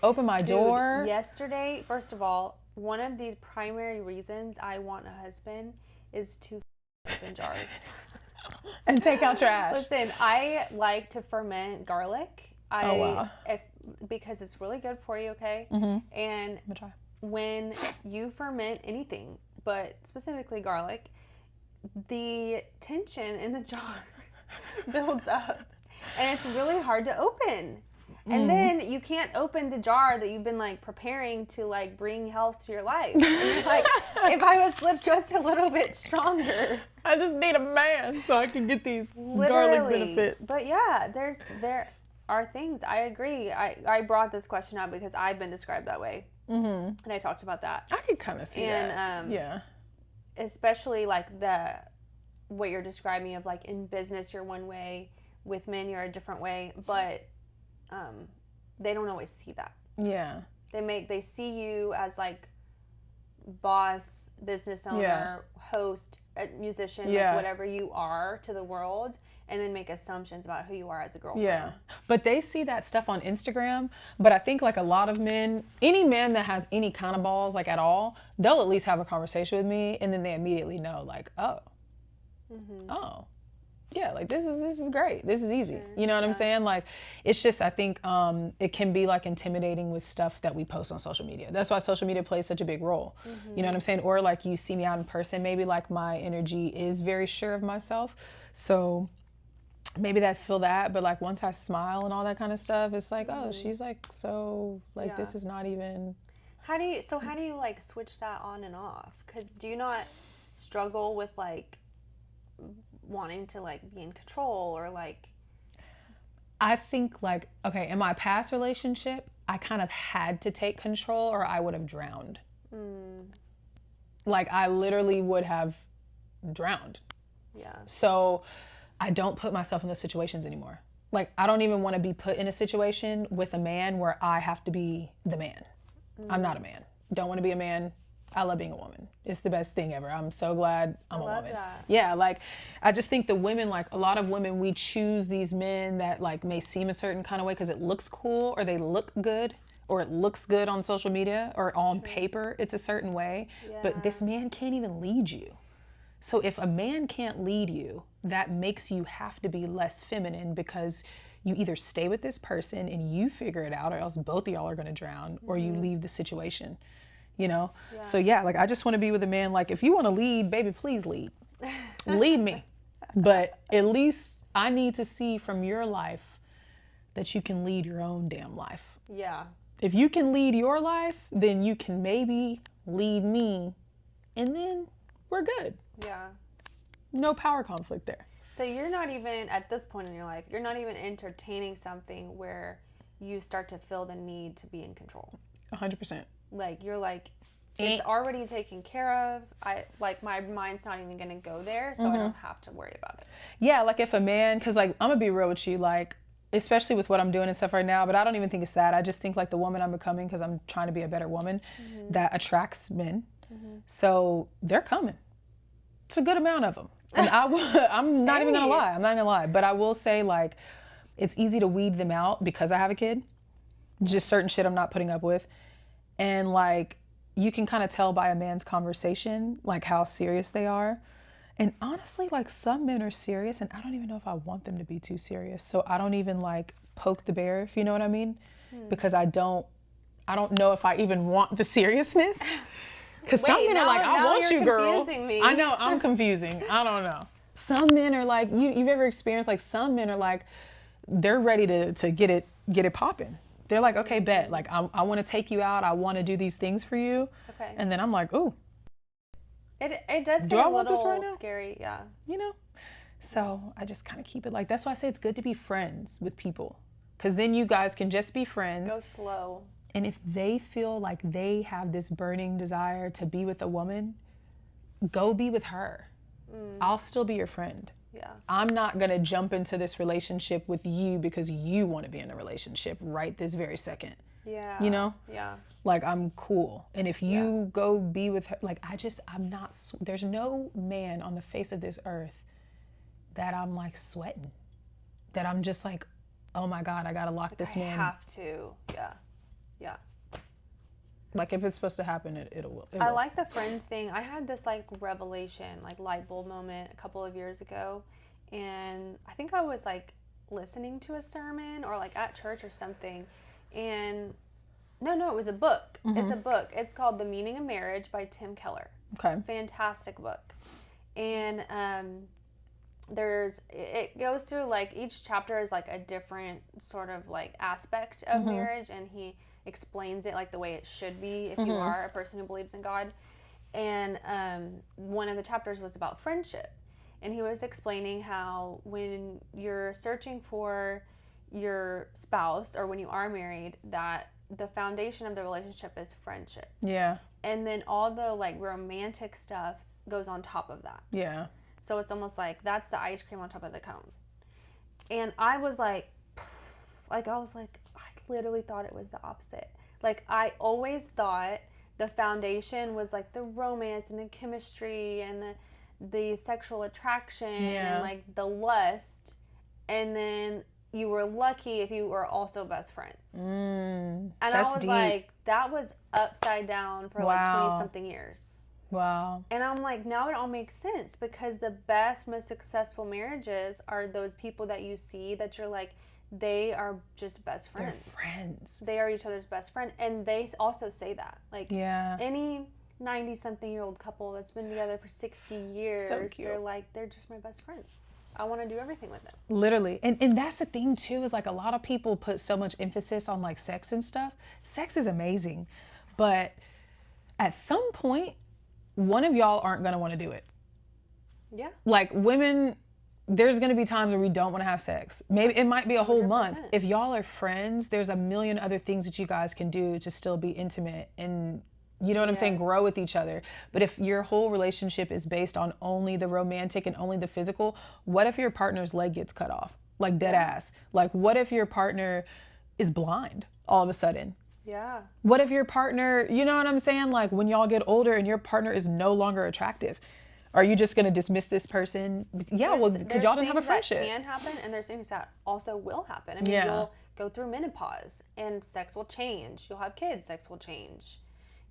Open my door. Yesterday, first of all, one of the primary reasons I want a husband is to open jars. And take out trash. Listen, I like to ferment garlic. Because it's really good for you, okay? And when you ferment anything, but specifically garlic, the tension in the jar builds up and it's really hard to open. And then you can't open the jar that you've been like preparing to like bring health to your life. And you're like, if I was just a little bit stronger. I just need a man so I can get these garlic benefits. But yeah, there are things. I agree. I brought this question up because I've been described that way. And I talked about that. I could kind of see that. Yeah. Especially like what you're describing of like in business you're one way, with men you're a different way, but they don't always see that. Yeah. They see you as like boss, business owner, host, musician, like whatever you are to the world, and then make assumptions about who you are as a girlfriend. Yeah. But they see that stuff on Instagram. But I think like a lot of men, any man that has any kind of balls like at all, they'll at least have a conversation with me, and then they immediately know like, oh, yeah, like this is great. This is easy. You know what I'm saying? Like, it's just, I think it can be like intimidating with stuff that we post on social media. That's why social media plays such a big role. You know what I'm saying? Or like you see me out in person, maybe like my energy is very sure of myself. So maybe I feel that, but like once I smile and all that kind of stuff, it's like, oh, she's like, so like this is not even. How do you like switch that on and off? Because do you not struggle with like wanting to like be in control or like? I think like, okay, in my past relationship, I kind of had to take control or I would have drowned. Like I literally would have drowned. Yeah. So I don't put myself in those situations anymore. Like I don't even want to be put in a situation with a man where I have to be the man. I'm not a man. Don't want to be a man. I love being a woman. It's the best thing ever. I'm so glad I'm a woman. That. Yeah, like I just think the women, like a lot of women, we choose these men that like may seem a certain kind of way because it looks cool or they look good or it looks good on social media or on paper it's a certain way. Yeah. But this man can't even lead you. So if a man can't lead you, that makes you have to be less feminine because you either stay with this person and you figure it out or else both of y'all are going to drown or you leave the situation. You know? Yeah. So yeah, like I just want to be with a man, like if you want to lead, baby, please lead. Lead me. But at least I need to see from your life that you can lead your own damn life. Yeah. If you can lead your life, then you can maybe lead me and then we're good. Yeah. No power conflict there. So you're not even, at this point in your life, you're not even entertaining something where you start to feel the need to be in control. 100%. Like you're like, it's already taken care of. My mind's not even gonna go there, so I don't have to worry about it. Yeah, like if a man, cause like I'm gonna be real with you, like especially with what I'm doing and stuff right now, but I don't even think it's that. I just think like the woman I'm becoming, cause I'm trying to be a better woman, that attracts men. So they're coming. It's a good amount of them, and I'm not even gonna lie. I'm not gonna lie, but I will say like, it's easy to weed them out because I have a kid. Just certain shit I'm not putting up with. And like, you can kind of tell by a man's conversation, like how serious they are. And honestly, like some men are serious and I don't even know if I want them to be too serious. So I don't even like poke the bear, if you know what I mean? Because I don't know if I even want the seriousness. Because some men are like, I want you, girl. Me. I know, I'm confusing. I don't know. Some men are like, you've ever experienced like some men are like, they're ready to get it popping. They're like, okay, bet. Like, I want to take you out. I want to do these things for you. Okay. And then I'm like, ooh. It does get a little scary, yeah. You know? So I just kind of keep it like, that's why I say it's good to be friends with people. Because then you guys can just be friends. Go slow. And if they feel like they have this burning desire to be with a woman, go be with her. I'll still be your friend. Yeah. I'm not going to jump into this relationship with you because you want to be in a relationship right this very second. Yeah. You know? Yeah. Like, I'm cool. And if you go be with her, like, I'm not, there's no man on the face of this earth that I'm like sweating. That I'm just like, oh my God, I got to lock this man. I have to. Yeah. Yeah. Like, if it's supposed to happen, it will. I like the friends thing. I had this like revelation, like light bulb moment a couple of years ago. And I think I was like listening to a sermon or like at church or something. And no, it was a book. It's a book. It's called The Meaning of Marriage by Tim Keller. Okay. Fantastic book. And it goes through like each chapter is like a different sort of like aspect of marriage, and he explains it like the way it should be if you are a person who believes in God. And one of the chapters was about friendship, and he was explaining how when you're searching for your spouse or when you are married, that the foundation of the relationship is friendship. Yeah. And then all the like romantic stuff goes on top of that. Yeah. So it's almost like that's the ice cream on top of the cone. And I was like, I literally thought it was the opposite. Like, I always thought the foundation was like the romance and the chemistry and the sexual attraction and like the lust. And then you were lucky if you were also best friends. And I was deep. Like, that was upside down for like 20 something years. Wow. And I'm like, now it all makes sense, because the best, most successful marriages are those people that you see that you're like, they are just best friends. They're friends. They are each other's best friend. And they also say that. Like, any 90-something-year-old couple that's been together for 60 years, so they're like, they're just my best friends. I want to do everything with them. Literally. And that's the thing, too, is like a lot of people put so much emphasis on like sex and stuff. Sex is amazing. But at some point, one of y'all aren't going to want to do it. Yeah. Like, women, there's going to be times where we don't want to have sex. Maybe it might be a whole 100%. Month. If y'all are friends, there's a million other things that you guys can do to still be intimate and, you know what I'm saying, grow with each other. But if your whole relationship is based on only the romantic and only the physical, what if your partner's leg gets cut off? Like, dead ass. Like, what if your partner is blind all of a sudden? Yeah. What if your partner, you know what I'm saying? Like, when y'all get older and your partner is no longer attractive, are you just going to dismiss this person? Yeah, because y'all didn't have a friendship. That can happen, and there's things that also will happen. I mean, you'll go through menopause, and sex will change. You'll have kids, sex will change.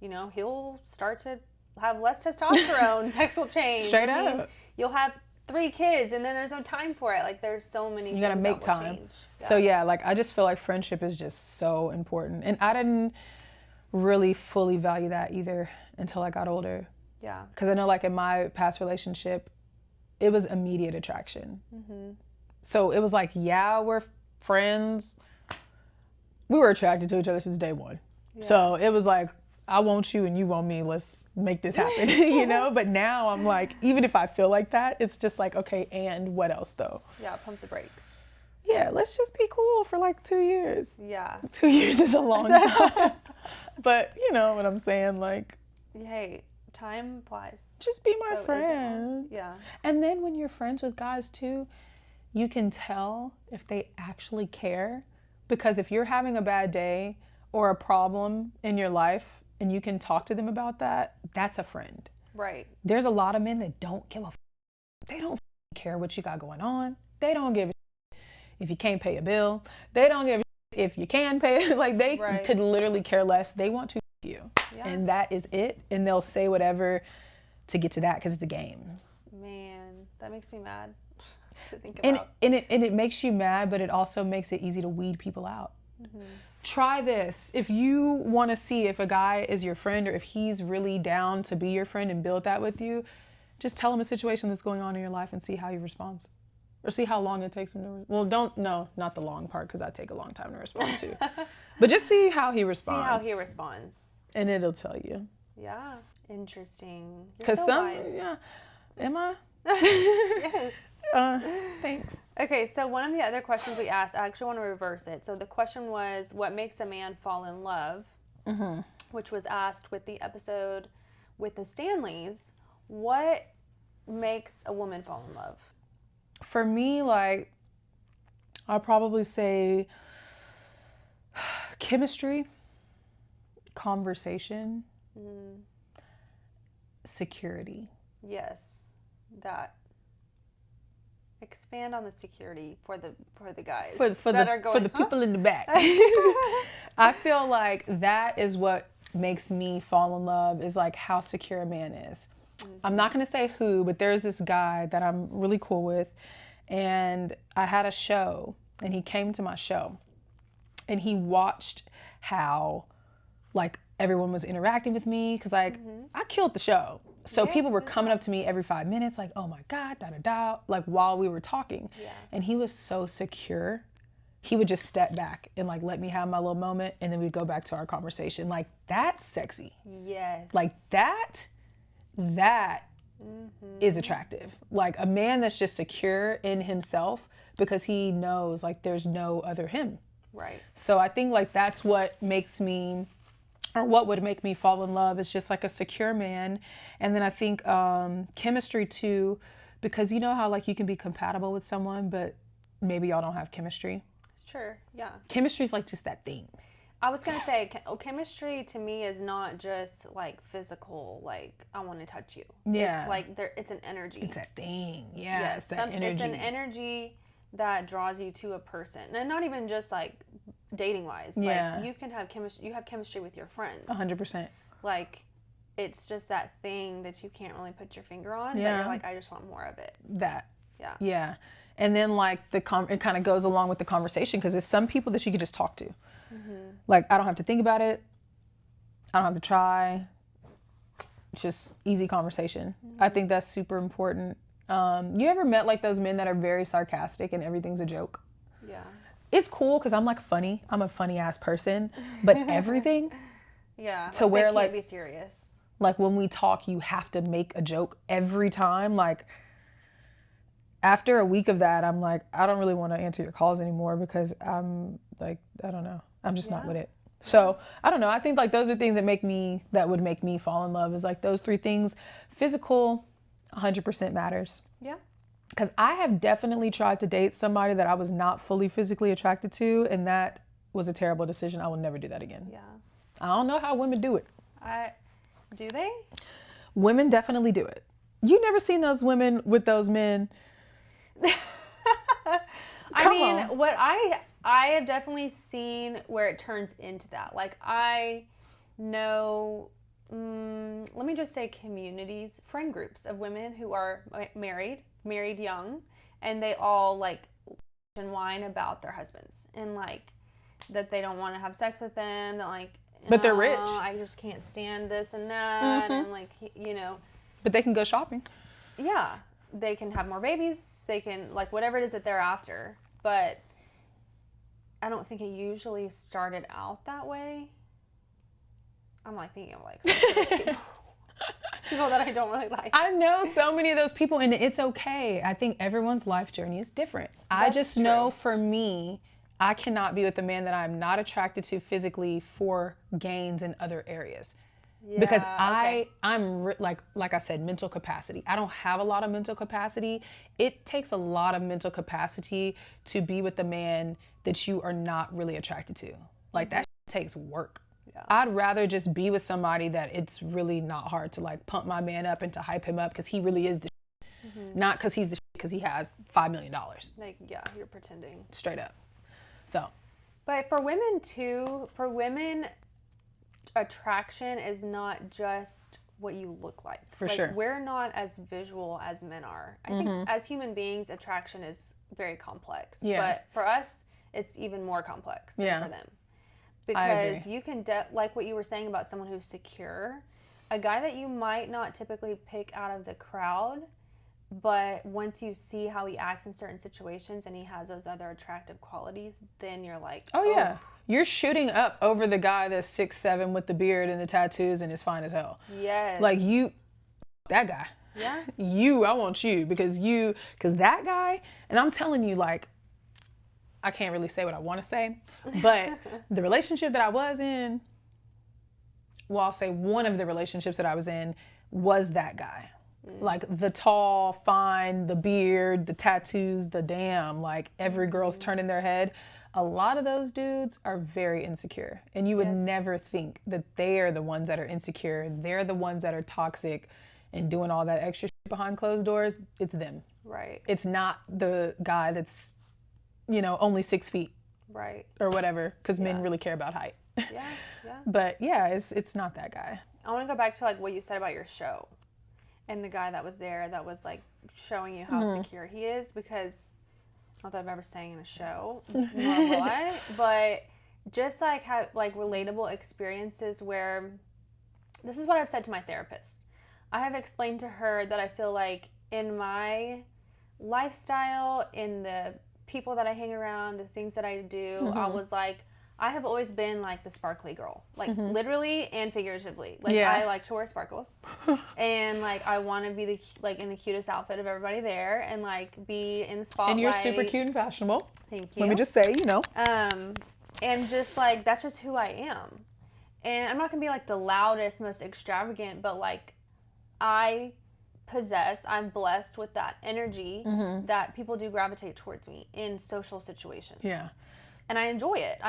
You know, he'll start to have less testosterone, sex will change. Straight up. You'll have 3 kids, and then there's no time for it. Like, there's so many things that will change. You gotta make time. Yeah. So yeah, like, I just feel like friendship is just so important. And I didn't really fully value that either until I got older. Yeah. Because I know, like, in my past relationship, it was immediate attraction. So it was like, yeah, we're friends. We were attracted to each other since day one. Yeah. So it was like, I want you and you want me. Let's make this happen, you know? But now I'm like, even if I feel like that, it's just like, okay, and what else though? Yeah, pump the brakes. Yeah, let's just be cool for like 2 years. Yeah. 2 years is a long time. But you know what I'm saying? Like, hey, time flies. Just be my friend. Yeah. And then when you're friends with guys too, you can tell if they actually care. Because if you're having a bad day or a problem in your life and you can talk to them about that, that's a friend. Right. There's a lot of men that don't give a they don't care what you got going on. They don't give a if you can't pay a bill. They don't give a if you can pay it. Like, they could literally care less. They want to you. Yeah. And that is it. And they'll say whatever to get to that because it's a game. Man, that makes me mad to think about. And it makes you mad, but it also makes it easy to weed people out. Try this. If you want to see if a guy is your friend or if he's really down to be your friend and build that with you, just tell him a situation that's going on in your life and see how he responds. Or see how long it takes him to... not the long part, because I take a long time to respond to. But just see how he responds. See how he responds. And it'll tell you. Yeah. Interesting. Because wise. Yeah. Am I? Yes. Thanks. Okay, so one of the other questions we asked, I actually want to reverse it. So the question was, what makes a man fall in love? Mm-hmm. Which was asked with the episode with the Stanleys. What makes a woman fall in love? For me, like, I'll probably say chemistry, conversation, security. Yes, that. Expand on the security for the guys for the people in the back. I feel like that is what makes me fall in love, is like how secure a man is. I'm not going to say who, but there's this guy that I'm really cool with, and I had a show, and he came to my show, and he watched how like everyone was interacting with me, because like I killed the show. So people were coming up to me every 5 minutes like, oh my God, da da da, like while we were talking. Yeah. And he was so secure. He would just step back and like let me have my little moment, and then we'd go back to our conversation. Like, that's sexy. Yes. Like that is attractive. Like a man that's just secure in himself because he knows like there's no other him. Right. So I think like that's what makes me, or what would make me fall in love, is just like a secure man. And then I think chemistry too, because you know how like you can be compatible with someone, but maybe y'all don't have chemistry. Sure, yeah. Chemistry is like just that thing. I was going to say, chemistry to me is not just like physical, like I want to touch you. Yeah. It's like it's an energy. It's that thing. Yeah. Yes, It's that energy. It's an energy that draws you to a person. And not even just like dating wise. Yeah. Like you can have chemistry, you have chemistry with your friends. 100%. Like it's just that thing that you can't really put your finger on. Yeah. But you're like, I just want more of it. That. Yeah. Yeah. And then like it kind of goes along with the conversation, because there's some people that you could just talk to. Like I don't have to think about it. I don't have to try. It's just easy conversation. I think that's super important. You ever met like those men that are very sarcastic and everything's a joke? Yeah. It's cool because I'm like funny. I'm a funny ass person, but everything. Yeah. To where like be serious. Like when we talk, you have to make a joke every time. Like after a week of that, I'm like, I don't really want to answer your calls anymore, because I'm like, I don't know. I'm just not with it. So I don't know. I think like those are things that would make me fall in love, is like those three things. Physical, 100% matters. Yeah. Because I have definitely tried to date somebody that I was not fully physically attracted to, and that was a terrible decision. I will never do that again. Yeah. I don't know how women do it. Do they? Women definitely do it. You never seen those women with those men? I mean, what I have definitely seen where it turns into that. Like I know, let me just say communities, friend groups of women who are married young, and they all like and whine about their husbands, and like that they don't want to have sex with them, that like, but they're rich. I just can't stand this and that, and like, you know. But they can go shopping. Yeah. They can have more babies. They can, like, whatever it is that they're after. But I don't think it usually started out that way. I'm like thinking of like people that I don't really like. I know so many of those people, and it's okay. I think everyone's life journey is different. I just know for me, I cannot be with a man that I'm not attracted to physically for gains in other areas. Yeah, because I'm like I said, mental capacity. I don't have a lot of mental capacity. It takes a lot of mental capacity to be with a man that you are not really attracted to. Like that takes work. Yeah. I'd rather just be with somebody that it's really not hard to like pump my man up and to hype him up, because he really is the not because he's the because he has $5 million. Like, yeah, you're pretending. Straight up. So. But for women too, attraction is not just what you look like. For sure. We're not as visual as men are. I think as human beings, attraction is very complex. Yeah. But for us, it's even more complex than for them. Because you can, like what you were saying about someone who's secure, a guy that you might not typically pick out of the crowd, but once you see how he acts in certain situations and he has those other attractive qualities, then you're like, oh yeah. You're shooting up over the guy that's 6'7" with the beard and the tattoos and is fine as hell. Yes. Like that guy. Yeah. I want you because that guy, and I'm telling you, like, I can't really say what I want to say, but the relationship that I was in, well, I'll say one of the relationships that I was in was that guy. Like the tall, fine, the beard, the tattoos, the damn, like every girl's turning their head. A lot of those dudes are very insecure. And you would never think that they are the ones that are insecure. They're the ones that are toxic and doing all that extra shit behind closed doors. It's them. Right. It's not the guy that's, only 6 feet. Right. Or whatever, because men really care about height. Yeah. But yeah, it's not that guy. I want to go back to like what you said about your show. And the guy that was there that was like showing you how secure he is, because not that I've ever sang in a show, nor will I, but just like have like relatable experiences where this is what I've said to my therapist. I have explained to her that I feel like in my lifestyle, in the people that I hang around, the things that I do, I was like, I have always been like the sparkly girl, like literally and figuratively. Like I like to wear sparkles, and like I want to be in the cutest outfit of everybody there, and like be in the spotlight. And you're super cute and fashionable. Thank you. Let me just say, and just like that's just who I am, and I'm not gonna be like the loudest, most extravagant, but like I'm blessed with that energy that people do gravitate towards me in social situations. Yeah. And I enjoy it.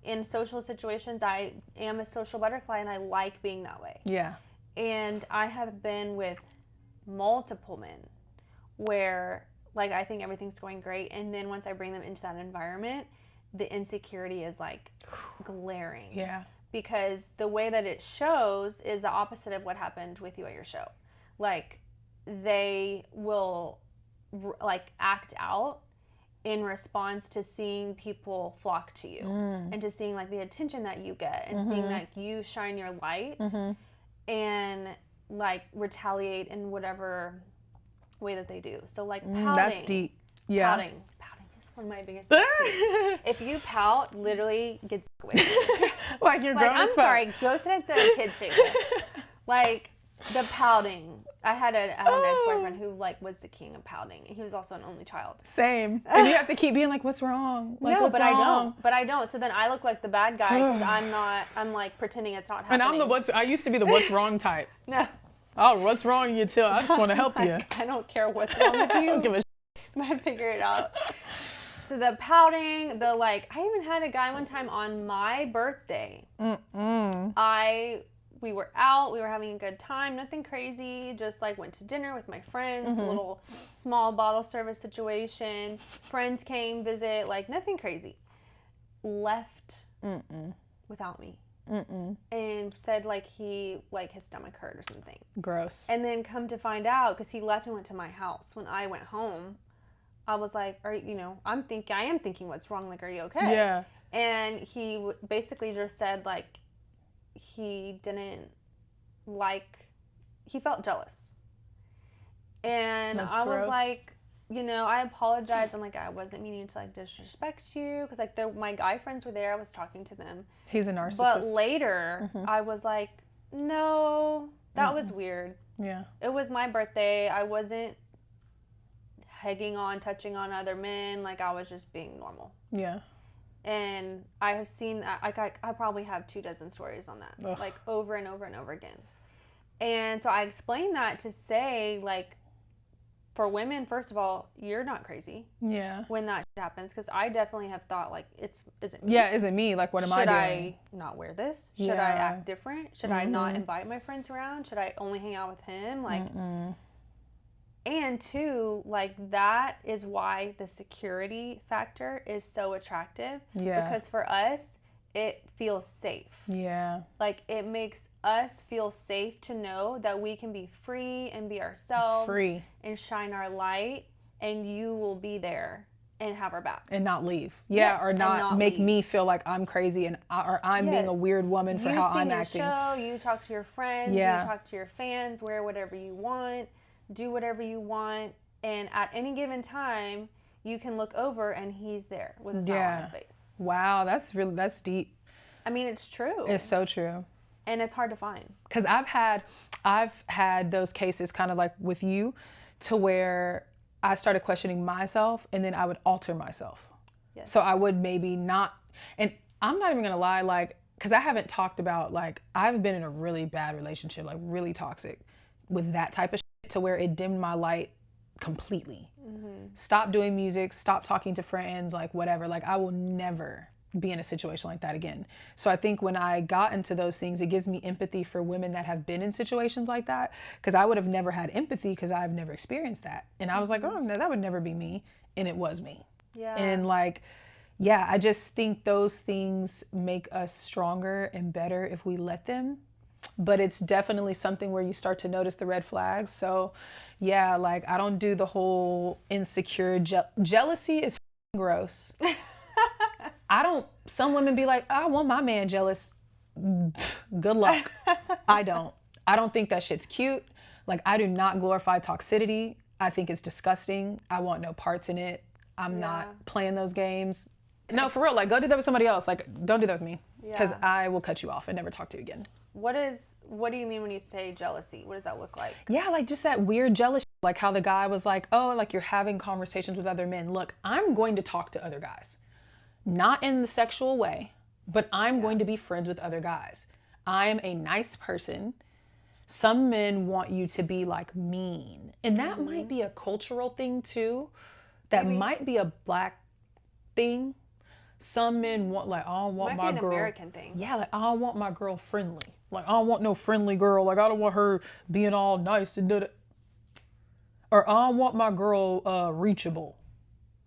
In social situations, I am a social butterfly, and I like being that way. Yeah. And I have been with multiple men where, like, I think everything's going great, and then once I bring them into that environment, the insecurity is like glaring. Yeah. Because the way that it shows is the opposite of what happened with you at your show. Like, they will like act out in response to seeing people flock to you and to seeing like the attention that you get and seeing that you shine your light and like retaliate in whatever way that they do. So like pouting. That's deep. Yeah. Pouting is one of my biggest pet peeves. If you pout, literally get away from me. Like you're grown as fuck. I'm sorry, go sit at the kids' table. Like the pouting. I had an ex-boyfriend who like was the king of pouting. He was also an only child. Same. And you have to keep being like, what's wrong? Like, no, what's but wrong? I don't. So then I look like the bad guy because I'm like pretending it's not happening. And I used to be the what's wrong type. No. Oh, what's wrong you too? I just want to help you. I don't care what's wrong with you. I don't give a I figure it out. So the pouting, the like, I even had a guy one time on my birthday. We were out, we were having a good time, nothing crazy, just like went to dinner with my friends, a little small bottle service situation. Friends came visit, like nothing crazy. Left without me. And said like his stomach hurt or something. Gross. And then come to find out, because he left and went to my house. When I went home, I was like, I am thinking what's wrong, like, are you okay? Yeah. And he basically just said like, he didn't he felt jealous. And That's I gross. was like, I apologized. I'm like, I wasn't meaning to like disrespect you, because like my guy friends were there. I was talking to them. He's a narcissist. But later, I was like, no, that was weird. Yeah. It was my birthday. I wasn't touching on other men. Like, I was just being normal. Yeah. And I have seen, I probably have 24 stories on that, like over and over and over again. And so I explained that to say, like, for women, first of all, you're not crazy. Yeah. When that shit happens, because I definitely have thought, like, is it me? Yeah, is it me? Like, what am I doing? Should I not wear this? Should I act different? Should I not invite my friends around? Should I only hang out with him? Like, and two, like, that is why the security factor is so attractive. Yeah. Because for us, it feels safe. Yeah. Like, it makes us feel safe to know that we can be free and be ourselves. Free. And shine our light, and you will be there and have our back. And not leave. Yeah, yes, or not make me feel like I'm crazy or I'm being a weird woman for how I'm acting. You sing your show, you talk to your friends, you talk to your fans, wear whatever you want. Do whatever you want, and at any given time, you can look over and he's there with a smile on his face. Wow, that's deep. I mean, it's true. It's so true. And it's hard to find. Because I've had I've had those cases kind of like with you, to where I started questioning myself, and then I would alter myself. Yes. So I would maybe not, and I'm not even gonna lie, like, because I haven't talked about, like, I've been in a really bad relationship, like really toxic, with that type of shit, to where it dimmed my light completely. Stop doing music, stop talking to friends, like whatever. Like, I will never be in a situation like that again. So I think when I got into those things, it gives me empathy for women that have been in situations like that, because I would have never had empathy because I've never experienced that. And I was like, oh no, that would never be me. And it was me. Yeah. And like, yeah, I just think those things make us stronger and better if we let them. But it's definitely something where you start to notice the red flags. So yeah, like, I don't do the whole insecure jealousy is gross. Some women be like, I want my man jealous. Good luck. I don't think that shit's cute. Like, I do not glorify toxicity. I think it's disgusting. I want no parts in it. I'm not playing those games. No, for real. Like, go do that with somebody else. Like, don't do that with me, because I will cut you off and never talk to you again. What do you mean when you say jealousy? What does that look like? Yeah, like just that weird jealousy. Like how the guy was like, oh, like, you're having conversations with other men. Look, I'm going to talk to other guys. Not in the sexual way, but I'm going to be friends with other guys. I'm a nice person. Some men want you to be like mean. And that might be a cultural thing too. That might be a black thing. Some men want, like, I don't want my girl. Might be an American thing. Yeah, like, I don't want my girl friendly. Like, I don't want no friendly girl. Like, I don't want her being all nice and or I don't want my girl reachable.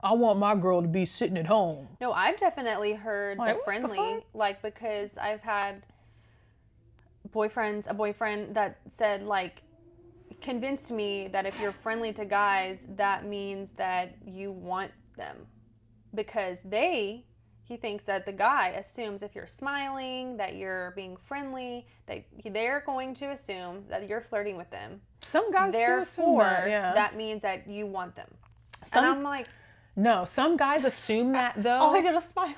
I want my girl to be sitting at home. No, I've definitely heard the friendly, like, because I've had a boyfriend that said, like, convinced me that if you're friendly to guys, that means that you want them. Because he thinks that the guy assumes if you're smiling, that you're being friendly, that they're going to assume that you're flirting with them. Some guys do assume that, that means that you want them. And I'm like, no, some guys assume that, though. All I did was smile.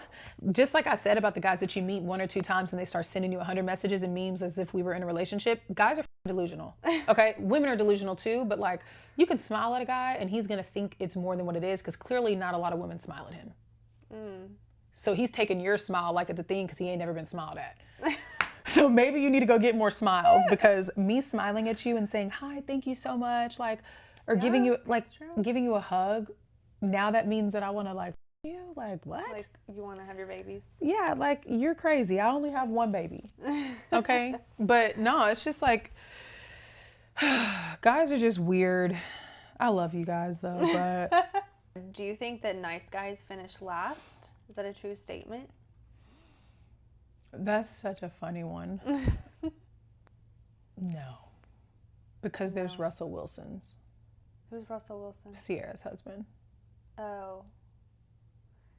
Just like I said about the guys that you meet 1 or 2 times and they start sending you 100 messages and memes as if we were in a relationship. Guys are delusional. Okay, women are delusional too, but like, you can smile at a guy and he's gonna think it's more than what it is, because clearly not a lot of women smile at him. So he's taking your smile like it's a thing because he ain't never been smiled at. So maybe you need to go get more smiles, because me smiling at you and saying, hi, thank you so much, like, or giving you a hug, now that means that I want to, like, you, like, what? Like, you want to have your babies? Yeah, like, you're crazy. I only have 1 baby. Okay? But no, it's just like, guys are just weird. I love you guys though, but. Do you think that nice guys finish last? Is that a true statement? That's such a funny one. No. Because there's Russell Wilson's. Who's Russell Wilson? Sierra's husband. Oh.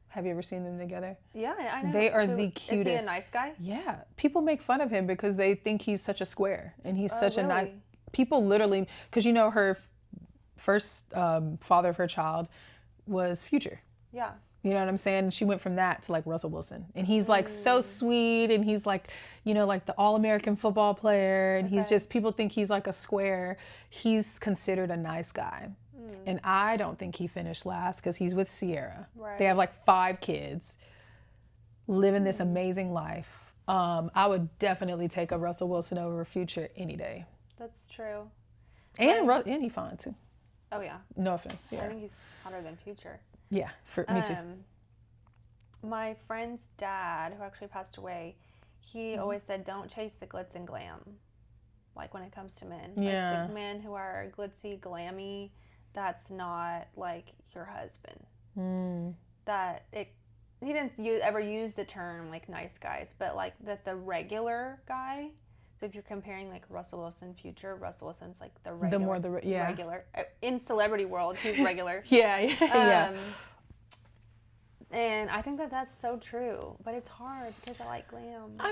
Have you ever seen them together? Yeah, I know. They are the cutest. Is he a nice guy? Yeah. People make fun of him because they think he's such a square, and he's such a nice. People literally, because you know her first father of her child was Future. Yeah. You know what I'm saying? She went from that to like Russell Wilson, and he's like so sweet, and he's like, you know, like the all-American football player, and he's just, people think he's like a square. He's considered a nice guy. And I don't think he finished last because he's with Sierra. Right. They have like 5 kids, living this amazing life. I would definitely take a Russell Wilson over a Future any day. That's true. And he's fine too. Oh yeah. No offense. Yeah. I think he's hotter than Future. Yeah, me too. My friend's dad, who actually passed away, he always said, don't chase the glitz and glam. Like when it comes to men. Yeah. Like the men who are glitzy, glammy, that's not like your husband. He didn't ever use the term like nice guys, but like that the regular guy. So if you're comparing like Russell Wilson, Future, Russell Wilson's like the regular. Regular. In celebrity world, he's regular. Yeah. And I think that that's so true, but it's hard because I like glam. I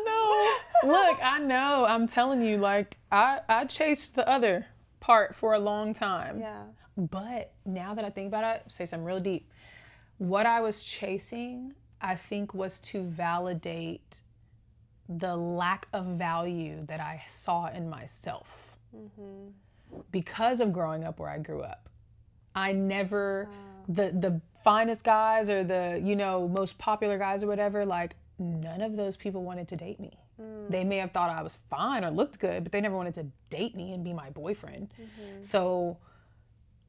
know. Look, I know. I'm telling you, like, I chased the other part for a long time. Yeah. But now that I think about it, say something real deep. What I was chasing, I think, was to validate the lack of value that I saw in myself. because of growing up where I grew up. I never, the finest guys or the, you know, most popular guys or whatever, like none of those people wanted to date me. They may have thought I was fine or looked good, but they never wanted to date me and be my boyfriend. So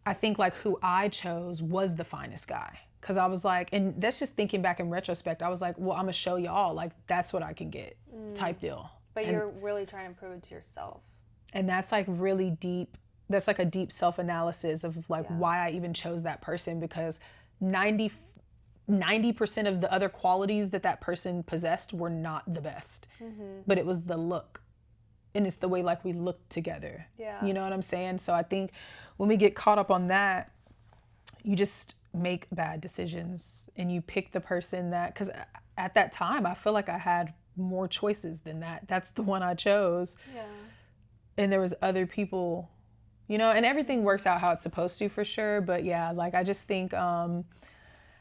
I think like who I chose was the finest guy. Cause I was like, and that's just thinking back in retrospect, I was like, well, I'm gonna show y'all, like that's what I can get type deal. But you're really trying to prove it to yourself. And that's like really deep. That's like a deep self-analysis of like why I even chose that person, because 90% of the other qualities that person possessed were not the best, but it was the look, and it's the way like we looked together. You know what I'm saying? So I think when we get caught up on that, you just make bad decisions and you pick the person that, because at that time I feel like I had more choices than that. That's the one I chose. And there was other people, you know, and everything works out how it's supposed to for sure. But yeah, like I just think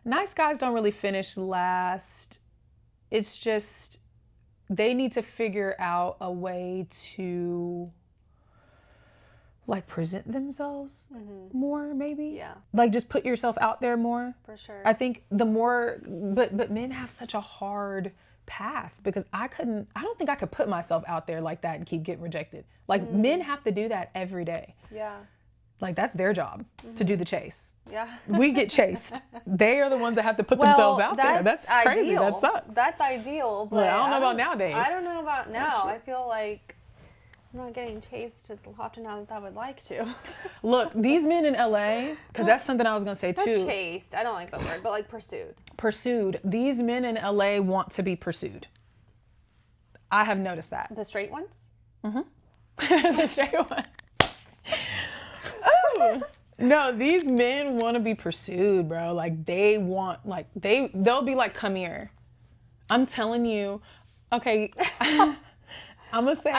nice guys don't really finish last. It's just they need to figure out a way to like present themselves more, maybe. Like just put yourself out there more. For sure. I think the more, but men have such a hard path, because I don't think I could put myself out there like that and keep getting rejected. Like men have to do that every day. Like that's their job to do the chase. We get chased. They are the ones that have to put themselves out there. That's crazy. Ideal. That sucks. That's ideal. But I don't know about nowadays. I don't know about now. I feel like I'm not getting chased as often as I would like to. Look, these men in LA, because that's something I was going to say too. Not chased. I don't like that word, but like pursued. Pursued. These men in LA want to be pursued. I have noticed that. The straight ones? The straight ones. Oh. No, these men want to be pursued, bro. Like they want, like they'll be like, come here. I'm telling you. Okay. I'm gonna say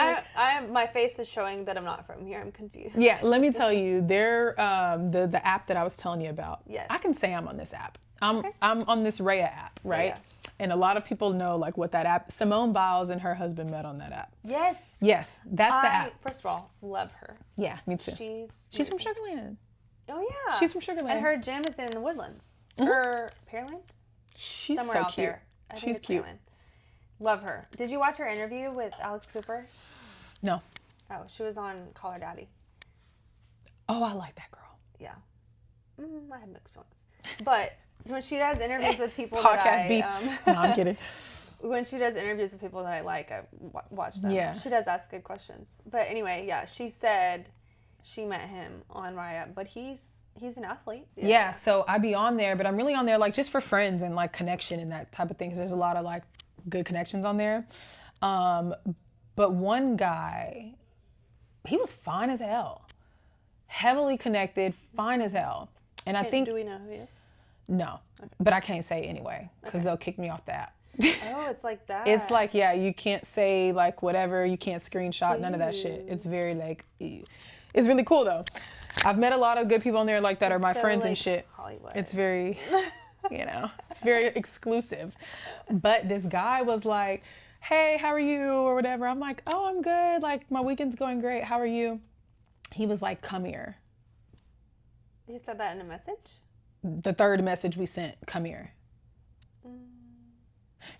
my face is showing that I'm not from here. I'm confused. Yeah, let me tell you, they're the app that I was telling you about. Yes. I can say I'm on this app. I'm on this Raya app, right? Yeah. And a lot of people know like what that app. Simone Biles and her husband met on that app. Yes. Yes, that's the app. First of all, love her. Yeah, me too. She's from Sugarland. Oh yeah. She's from Sugarland. And her gym is in the Woodlands. Or Pearland? She's somewhere so out cute. there. I think She's it's cute. Pearland. Love her. Did you watch her interview with Alex Cooper? No. Oh, she was on Call Her Daddy. Oh, I like that girl. Yeah. I have mixed feelings. But when she does interviews with people Podcast beef. No, I'm kidding. When she does interviews with people that I like, I watch them. Yeah. She does ask good questions. But anyway, yeah, she said she met him on Riot, but he's an athlete. Yeah, so I be on there, but I'm really on there like just for friends and like connection and that type of thing. 'Cause there's a lot of like good connections on there. But one guy, he was fine as hell. Heavily connected, fine as hell. And I think... Do we know who he is? No, but I can't say anyway because they'll kick me off the app. Oh, it's like that. It's like, yeah, you can't say like whatever, you can't screenshot, none of that shit. It's very like, it's really cool though. I've met a lot of good people on there like that are my friends like and shit. Hollywood. It's very, you know, it's very exclusive. But this guy was like, hey, how are you? Or whatever. I'm like, oh, I'm good. Like my weekend's going great. How are you? He was like, come here. He said that in a message? The third message we sent, come here.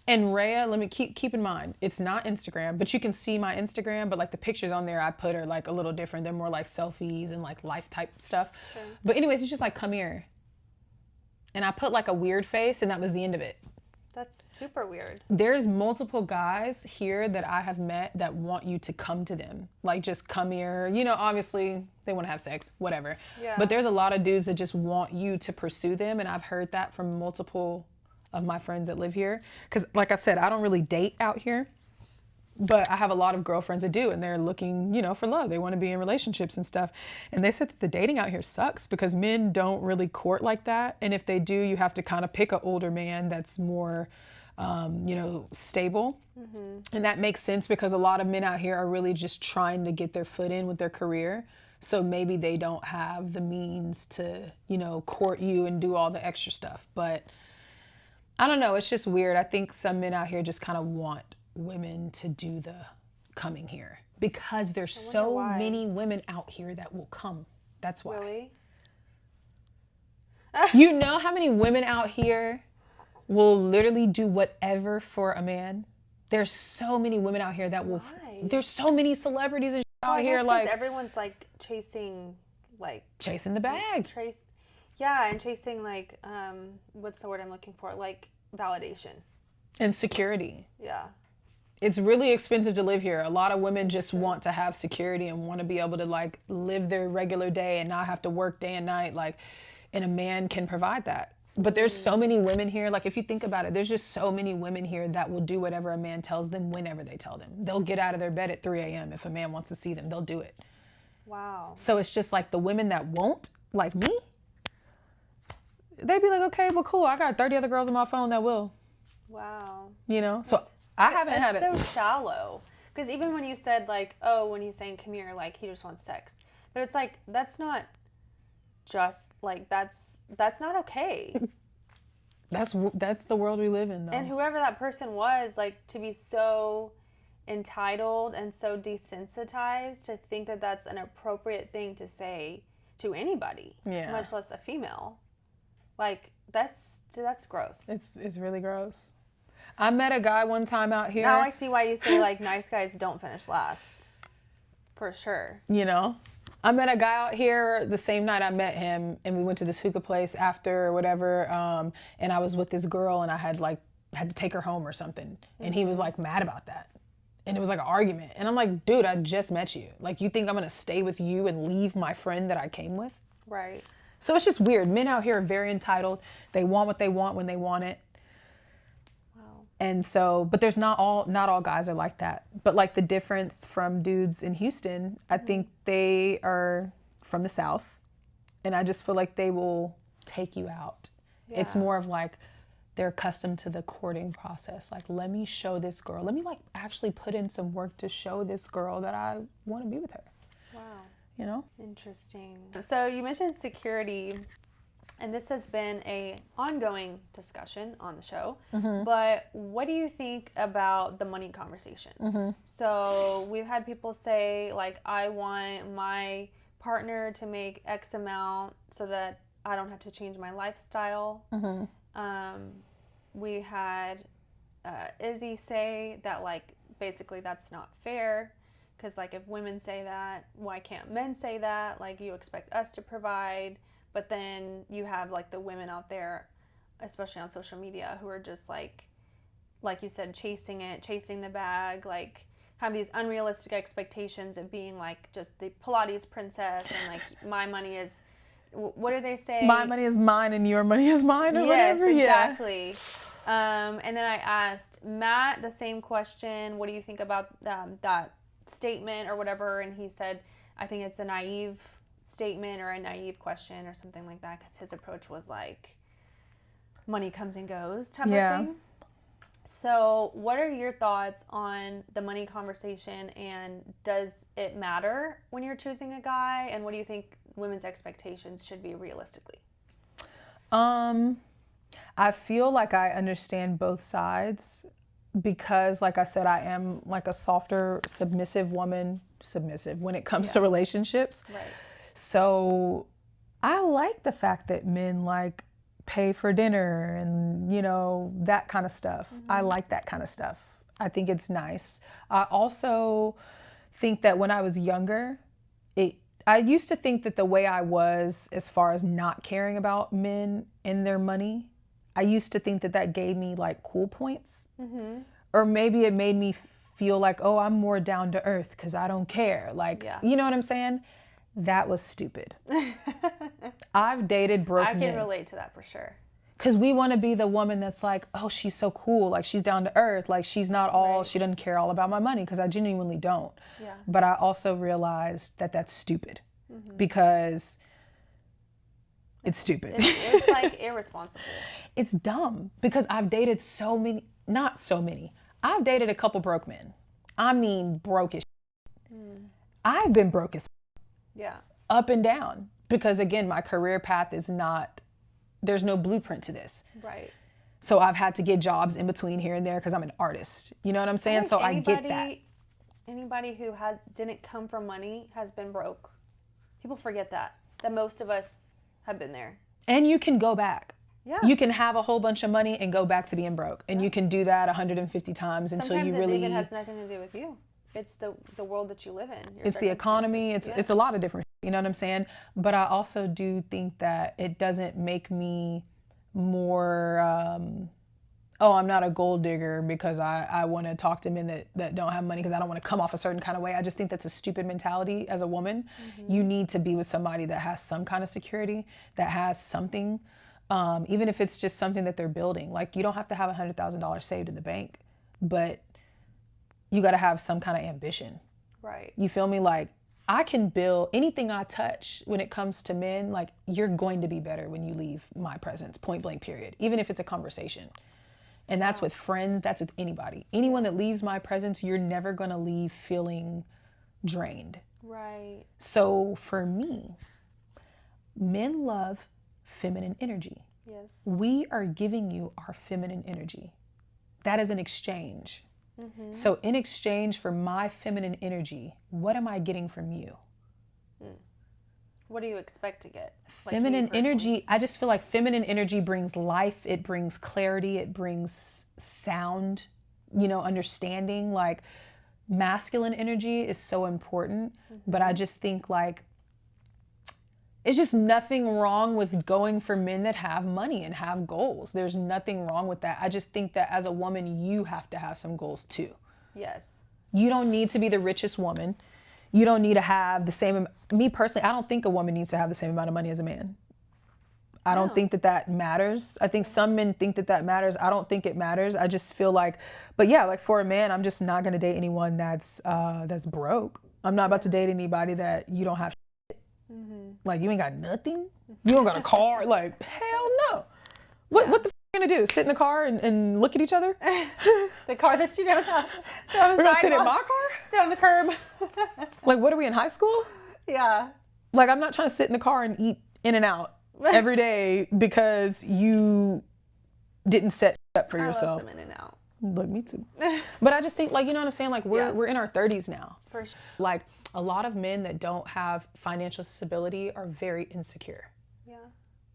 And Rhea, let me keep in mind, it's not Instagram, but you can see my Instagram, but like the pictures on there I put are like a little different. They're more like selfies and like life type stuff. Sure. But anyways, it's just like, come here. And I put like a weird face and that was the end of it. That's super weird. There's multiple guys here that I have met that want you to come to them. Like just come here. You know, obviously they want to have sex, whatever. Yeah. But there's a lot of dudes that just want you to pursue them. And I've heard that from multiple of my friends that live here. Because like I said, I don't really date out here. But I have a lot of girlfriends that do, and they're looking, you know, for love. They want to be in relationships and stuff. And they said that the dating out here sucks because men don't really court like that. And if they do, you have to kind of pick an older man that's more, you know, stable. Mm-hmm. And that makes sense because a lot of men out here are really just trying to get their foot in with their career. So maybe they don't have the means to, you know, court you and do all the extra stuff. But I don't know. It's just weird. I think some men out here just kind of want women to do the coming here because there's wonder so why. many women out here that will come. That's why. Really? You know how many women out here will literally do whatever for a man? There's so many women out here that will. Why? There's so many celebrities and Well, out I here guess 'cause like everyone's like chasing like chasing the bag. Yeah, and chasing like what's the word I'm looking for? Like validation. And security. Yeah. It's really expensive to live here. A lot of women just want to have security and want to be able to like live their regular day and not have to work day and night. Like, and a man can provide that. But there's so many women here. Like, if you think about it, there's just so many women here that will do whatever a man tells them whenever they tell them. They'll get out of their bed at 3 a.m. if a man wants to see them. They'll do it. Wow. So it's just like the women that won't, like me, they'd be like, okay, well, cool. I got 30 other girls on my phone that will. Wow. You know? So I haven't had it. It's so shallow. Because even when you said like, oh, when he's saying come here, like he just wants sex. But it's like, that's not just like, that's not okay. That's the world we live in, though. And whoever that person was, like, to be so entitled and so desensitized to think that that's an appropriate thing to say to anybody, much less a female. Like, that's gross. It's really gross. I met a guy one time out here. Now I see why you say, like, nice guys don't finish last. For sure. You know? I met a guy out here the same night I met him, and we went to this hookah place after or whatever, and I was with this girl, and I had to take her home or something, and he was like mad about that, and it was like an argument, and I'm like, dude, I just met you. Like, you think I'm gonna stay with you and leave my friend that I came with? Right. So it's just weird. Men out here are very entitled. They want what they want when they want it. And so, but there's not all guys are like that. But like the difference from dudes in Houston, I think they are from the South, and I just feel like they will take you out. Yeah. It's more of like they're accustomed to the courting process. Like, let me show this girl. Let me like actually put in some work to show this girl that I want to be with her. Wow. You know? Interesting. So you mentioned security. And this has been an ongoing discussion on the show, but what do you think about the money conversation? So we've had people say, like, I want my partner to make X amount so that I don't have to change my lifestyle. We had Izzy say that, like, basically that's not fair because, like, if women say that, why can't men say that? Like, you expect us to provide. But then you have, like, the women out there, especially on social media, who are just, like you said, chasing the bag, like, have these unrealistic expectations of being, like, just the Pilates princess and, like, my money is, what do they say? My money is mine and your money is mine or whatever. Yes, exactly. Yeah. And then I asked Matt the same question. What do you think about that statement or whatever? And he said, I think it's a naive statement or a naive question or something like that, because his approach was like money comes and goes type of thing. So what are your thoughts on the money conversation, and does it matter when you're choosing a guy, and what do you think women's expectations should be realistically? I feel like I understand both sides because, like I said, I am like a softer, submissive woman, when it comes to relationships. Right. So I like the fact that men like pay for dinner and, you know, that kind of stuff. I like that kind of stuff. I think it's nice. I also think that when I was younger, I used to think that the way I was as far as not caring about men and their money, I used to think that gave me like cool points. Or maybe it made me feel like, oh, I'm more down to earth because I don't care. Like, you know what I'm saying? That was stupid. I've dated broke men. I can relate to that for sure. Because we want to be the woman that's like, oh, she's so cool. Like, she's down to earth. Like, she's not all, she doesn't care all about my money, because I genuinely don't. Yeah. But I also realized that that's stupid because it's stupid. It's like irresponsible. It's dumb because I've dated I've dated a couple broke men. I mean, broke as I've been broke as up and down, because again, my career path is not, there's no blueprint to this. Right. So I've had to get jobs in between here and there because I'm an artist. You know what I'm saying? So I get that. anybody who didn't come from money has been broke. People forget that most of us have been there. And you can go back. Yeah. You can have a whole bunch of money and go back to being broke. And you can do that 150 times until you really... Sometimes it even has nothing to do with you. It's the world that you live in. It's the economy. It's a lot of different, you know what I'm saying? But I also do think that it doesn't make me more, I'm not a gold digger because I want to talk to men that don't have money because I don't want to come off a certain kind of way. I just think that's a stupid mentality as a woman. Mm-hmm. You need to be with somebody that has some kind of security, that has something, even if it's just something that they're building. Like, you don't have to have $100,000 saved in the bank, but you got to have some kind of ambition. Right. You feel me? Like, I can build anything I touch when it comes to men. Like, you're going to be better when you leave my presence, point blank, period. Even if it's a conversation. And that's with friends, that's with anybody. Anyone that leaves my presence, you're never going to leave feeling drained. Right. So for me, men love feminine energy. Yes. We are giving you our feminine energy. That is an exchange. Mm-hmm. So in exchange for my feminine energy, what am I getting from you? What do you expect to get? Like, feminine energy, I just feel like feminine energy brings life, it brings clarity, it brings sound, understanding. Like, masculine energy is so important, but I just think like it's just nothing wrong with going for men that have money and have goals. There's nothing wrong with that. I just think that as a woman, you have to have some goals too. Yes. You don't need to be the richest woman. You don't need to have the same, me personally, I don't think a woman needs to have the same amount of money as a man. I don't think that matters. I think some men think that matters. I don't think it matters. I just feel like, but yeah, like for a man, I'm just not going to date anyone that's broke. I'm not about to date anybody that you don't have shit. Mm-hmm. Like, you ain't got nothing. You don't got a car. Like, hell no. What the f you gonna do? Sit in the car and look at each other? The car that you don't have. We're gonna sit in my car? Sit on the curb. Like, what are we in high school? Yeah. Like, I'm not trying to sit in the car and eat In and Out every day because you didn't set up for yourself. I love some In and Out. Look, me too. But I just think, like, you know what I'm saying? Like, we're in our 30s now. For sure. Like, a lot of men that don't have financial stability are very insecure. Yeah.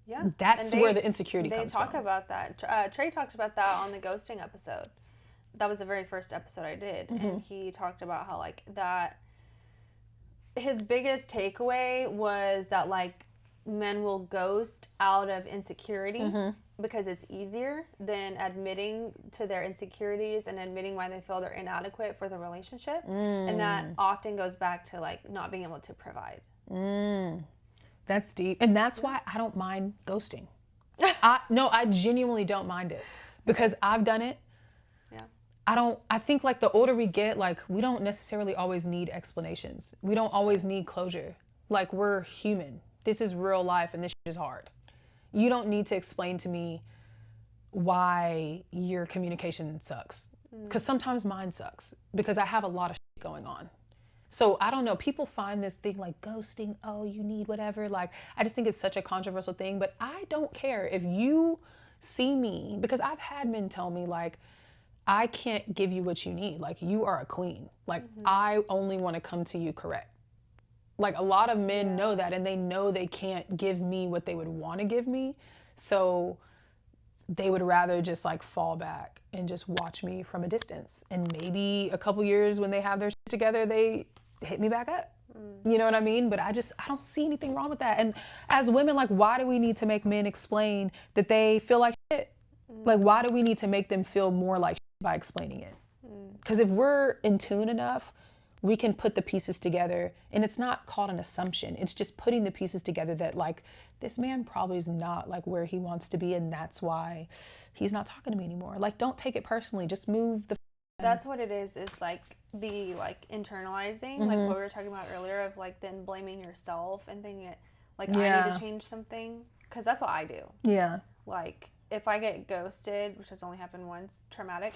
Yeah. That's where the insecurity comes from. They talk about that. Trey talked about that on the ghosting episode. That was the very first episode I did. Mm-hmm. And he talked about how, like, that his biggest takeaway was that, like, men will ghost out of insecurity because it's easier than admitting to their insecurities and admitting why they feel they're inadequate for the relationship. And that often goes back to, like, not being able to provide. That's deep. And that's why I don't mind ghosting. I genuinely don't mind it because I've done it. Yeah. I think, like, the older we get, like, we don't necessarily always need explanations. We don't always need closure. Like, we're human. This is real life and this shit is hard. You don't need to explain to me why your communication sucks. Because sometimes mine sucks because I have a lot of shit going on. So I don't know, people find this thing like ghosting, oh, you need whatever. Like, I just think it's such a controversial thing, but I don't care if you see me, because I've had men tell me, like, I can't give you what you need. Like, you are a queen. Like, I only want to come to you correct. Like, a lot of men know that, and they know they can't give me what they would want to give me. So they would rather just, like, fall back and just watch me from a distance. And maybe a couple years when they have their shit together, they hit me back up. You know what I mean? But I don't see anything wrong with that. And as women, like, why do we need to make men explain that they feel like shit? Like, why do we need to make them feel more like shit by explaining it? Because if we're in tune enough, we can put the pieces together, and it's not called an assumption. It's just putting the pieces together that, like, this man probably is not, like, where he wants to be, and that's why he's not talking to me anymore. Like, don't take it personally. Just move the... That's what it is like the, like, internalizing, like what we were talking about earlier of, like, then blaming yourself and thinking, like, I need to change something. Because that's what I do. Yeah. Like, if I get ghosted, which has only happened once, traumatic,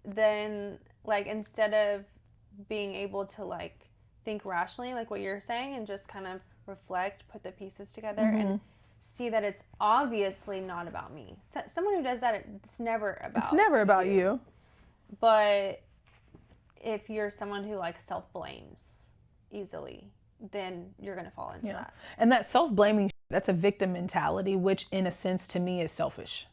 then... like, instead of being able to, like, think rationally, like what you're saying, and just kind of reflect, put the pieces together, and see that it's obviously not about me. So, someone who does that, it's never about you. But if you're someone who like self-blames easily, then you're going to fall into that. And that self-blaming, that's a victim mentality, which in a sense to me is selfish.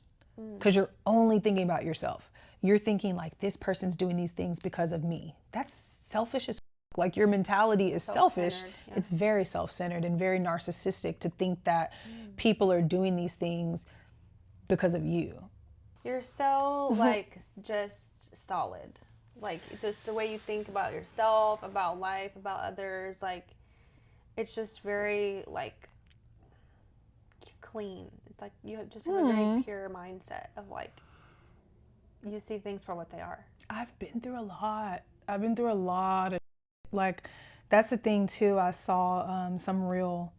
Because you're only thinking about yourself. You're thinking like, this person's doing these things because of me. That's selfish as like your mentality is selfish. Yeah. It's very self-centered and very narcissistic to think that people are doing these things because of you. You're so like just solid. Like just the way you think about yourself, about life, about others, like it's just very like clean. It's like you just have a very pure mindset of like you see things for what they are. I've been through a lot of like that's the thing too. I saw some reel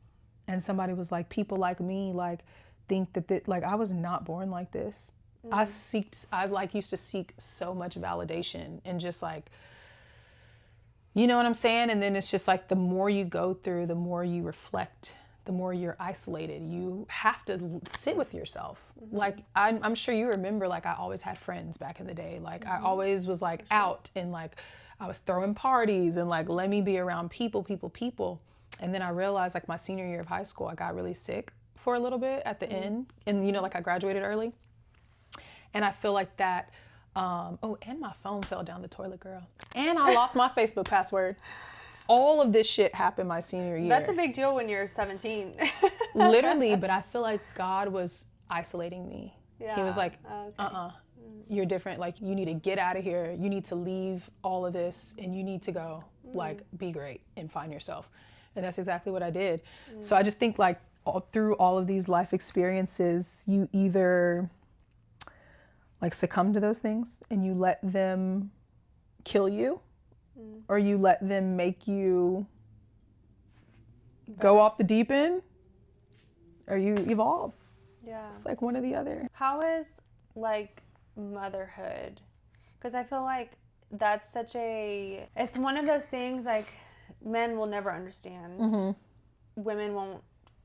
and somebody was like, people like me like think that like I was not born like this. I like used to seek so much validation and just like, you know what I'm saying? And then it's just like the more you go through, the more you reflect, the more you're isolated. You have to sit with yourself. Like I'm sure you remember, like I always had friends back in the day. Like I always was like out and like I was throwing parties and like, let me be around people. And then I realized like my senior year of high school, I got really sick for a little bit at the end. And you know, like I graduated early. And I feel like that, and my phone fell down the toilet, girl. And I lost my Facebook password. All of this shit happened my senior year. That's a big deal when you're 17. Literally, but I feel like God was isolating me. Yeah. He was like, you're different. Like, you need to get out of here. You need to leave all of this and you need to go, like, be great and find yourself. And that's exactly what I did. So I just think like through all of these life experiences, you either like succumb to those things and you let them kill you or you let them make you go off the deep end or you evolve. Yeah. It's like one or the other. How is like motherhood? Because I feel like that's it's one of those things like men will never understand. Women won't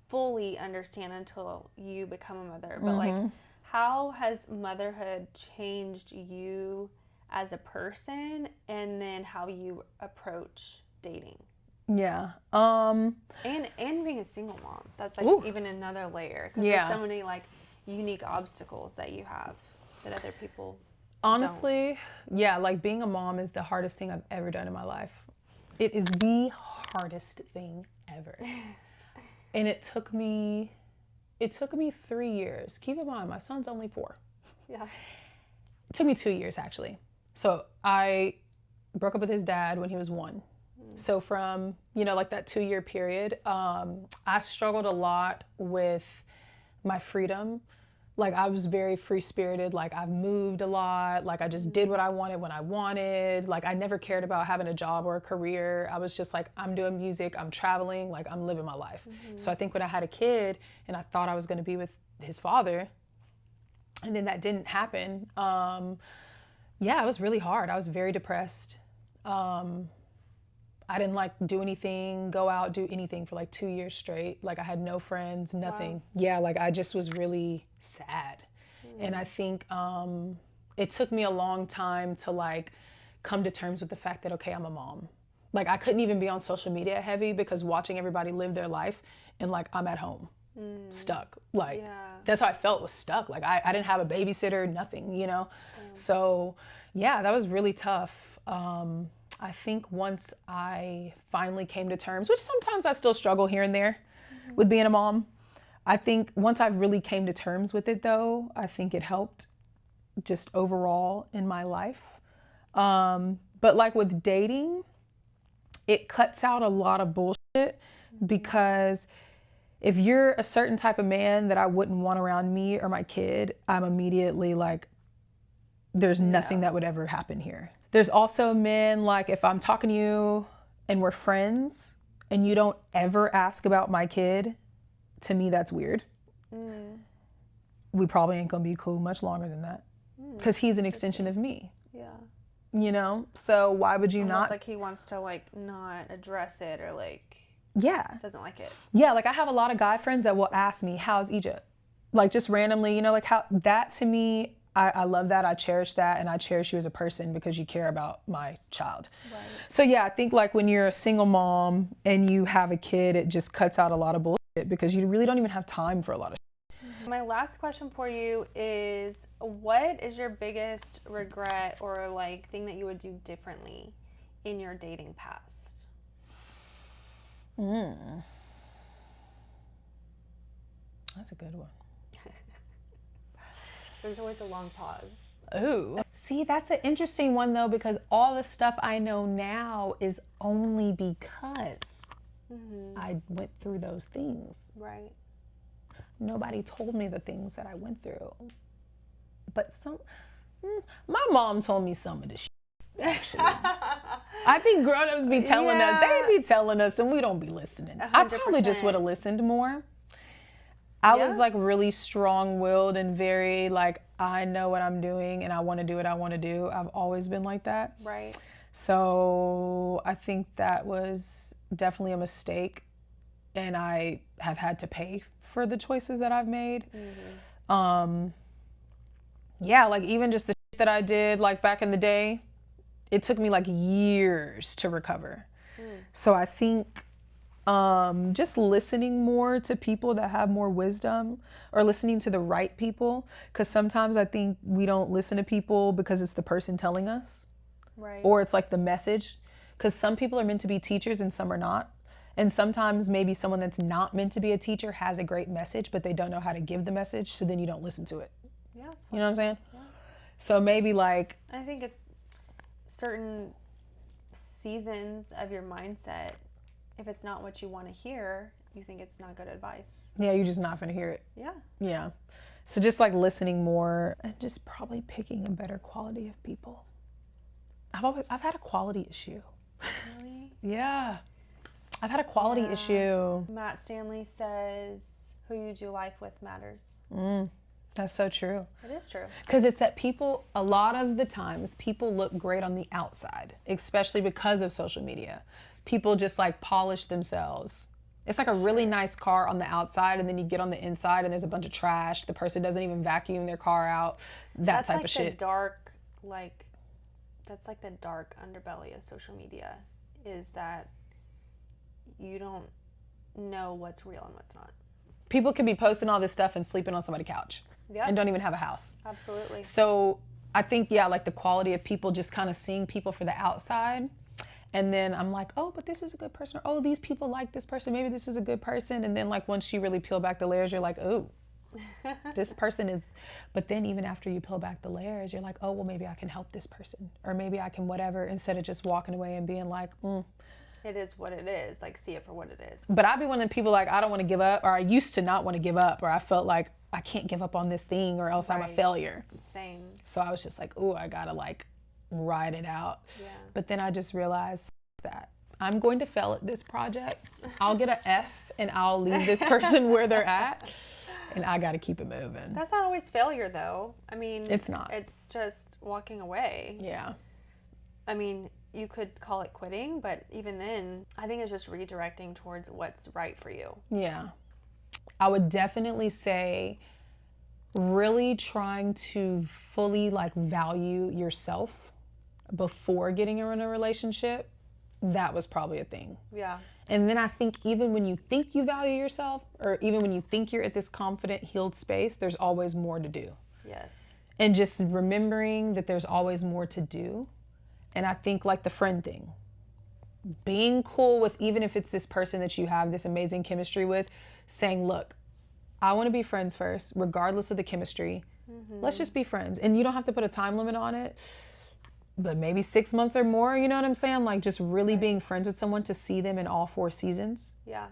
fully understand until you become a mother. But like, how has motherhood changed you as a person and then how you approach dating? Yeah. And being a single mom. That's like even another layer. Because there's so many like unique obstacles that you have that other people honestly don't. Yeah, like being a mom is the hardest thing I've ever done in my life. It is the hardest thing ever. And it took me 3 years. Keep in mind, my son's only 4. Yeah. It took me 2 years, actually. So I broke up with his dad when he was 1. So from, you know, like that 2-year period, I struggled a lot with my freedom. Like I was very free-spirited. Like I've moved a lot. Like I just did what I wanted when I wanted. Like I never cared about having a job or a career. I was just like, I'm doing music, I'm traveling, like I'm living my life. So I think when I had a kid and I thought I was going to be with his father, and then that didn't happen. Yeah, it was really hard. I was very depressed. I didn't like do anything, go out, do anything for like 2 years straight. Like I had no friends, nothing. Wow. Yeah, like I just was really sad. And I think it took me a long time to like come to terms with the fact that, okay, I'm a mom. Like I couldn't even be on social media heavy because watching everybody live their life and like I'm at home, stuck. Like that's how I felt, was stuck. Like I didn't have a babysitter, nothing, you know? So yeah, that was really tough. I think once I finally came to terms, which sometimes I still struggle here and there with being a mom. I think once I really came to terms with it though, I think it helped just overall in my life. But like with dating, it cuts out a lot of bullshit because if you're a certain type of man that I wouldn't want around me or my kid, I'm immediately like, there's nothing that would ever happen here. There's also men, like if I'm talking to you and we're friends and you don't ever ask about my kid, to me that's weird. We probably ain't gonna be cool much longer than that because he's an extension of me. Yeah. You know, so why would you almost not? Like he wants to like not address it or like doesn't like it. Yeah, like I have a lot of guy friends that will ask me, how's Egypt? Like just randomly, you know, like how that to me, I love that. I cherish that. And I cherish you as a person because you care about my child. Right. So yeah, I think like when you're a single mom and you have a kid, it just cuts out a lot of bullshit because you really don't even have time for a lot of shit. My last question for you is, what is your biggest regret or like thing that you would do differently in your dating past? That's a good one. There's always a long pause. Ooh. See, that's an interesting one though, because all the stuff I know now is only because I went through those things. Right. Nobody told me the things that I went through. But my mom told me some of the shit, actually. I think grown-ups be telling us, they be telling us and we don't be listening. 100%. I probably just would have listened more. I was like really strong-willed and very like, I know what I'm doing and I want to do what I want to do. I've always been like that. Right. So I think that was definitely a mistake and I have had to pay for the choices that I've made. Yeah, like even just the shit that I did like back in the day, it took me like years to recover. So I think just listening more to people that have more wisdom or listening to the right people, because sometimes I think we don't listen to people because it's the person telling us, right? Or it's like the message, because some people are meant to be teachers and some are not. And sometimes maybe someone that's not meant to be a teacher has a great message, but they don't know how to give the message, so then you don't listen to it. Yeah. You know what I'm saying? Yeah. So maybe like, I think it's certain seasons of your mindset. If it's not what you want to hear, you think it's not good advice. Yeah, you're just not going to hear it. Yeah. Yeah. So just like listening more and just probably picking a better quality of people. I've had a quality issue. Really? Yeah. I've had a quality issue. Matt Stanley says, who you do life with matters. That's so true. It is true. Because it's that people, a lot of the times, people look great on the outside, especially because of social media. People just like polish themselves. It's like a really nice car on the outside and then you get on the inside and there's a bunch of trash. The person doesn't even vacuum their car out. That type of shit. That's like the dark underbelly of social media, is that you don't know what's real and what's not. People can be posting all this stuff and sleeping on somebody's couch. Yep. And don't even have a house. Absolutely. So I think, yeah, like the quality of people, just kind of seeing people for the outside. And then I'm like, oh, but this is a good person. Or, oh, these people like this person. Maybe this is a good person. And then like once you really peel back the layers, you're like, oh, this person is. But then even after you peel back the layers, you're like, oh, well, maybe I can help this person. Or maybe I can whatever, instead of just walking away and being like, It is what it is. Like, see it for what it is. But I'd be one of the people like, I don't want to give up. Or I used to not want to give up. Or I felt like I can't give up on this thing or else I'm a failure. Same. So I was just like, oh, I got to like ride it out. Yeah. But then I just realized that I'm going to fail at this project. I'll get an F and I'll leave this person where they're at. And I got to keep it moving. That's not always failure, though. I mean, it's not. It's just walking away. Yeah. I mean, you could call it quitting, but even then, I think it's just redirecting towards what's right for you. Yeah. I would definitely say really trying to fully like value yourself before getting in a relationship. That was probably a thing. Yeah. And then I think even when you think you value yourself, or even when you think you're at this confident, healed space, there's always more to do. Yes. And just remembering that there's always more to do. And I think like the friend thing, being cool with, even if it's this person that you have this amazing chemistry with, saying, look, I want to be friends first, regardless of the chemistry. Let's just be friends. And you don't have to put a time limit on it, but maybe 6 months or more, you know what I'm saying? Like just really being friends with someone to see them in all 4 seasons. Yeah.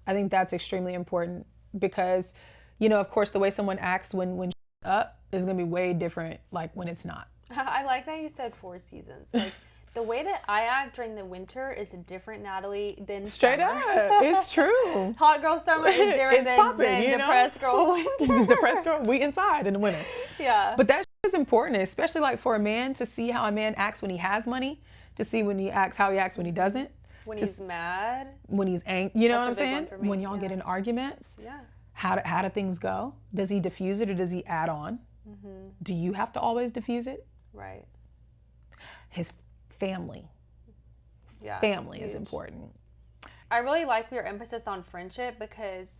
I think that's extremely important because, you know, of course, the way someone acts when up is going to be way different like when it's not. I like that you said 4 seasons. Like the way that I act during the winter is a different Natalie than straight summer. up. It's true. Hot girl summer is different than depressed girl winter. Depressed girl, we inside in the winter. Yeah. But that is important, especially like for a man, to see how a man acts when he has money, to see when he acts, how he acts when he doesn't. When he's mad. When he's angry. You know what I'm That's a big saying? one for me. When y'all get in arguments. Yeah. How do things go? Does he diffuse it or does he add on? Do you have to always diffuse it? Right. His family. Yeah. Family is important. I really like your emphasis on friendship because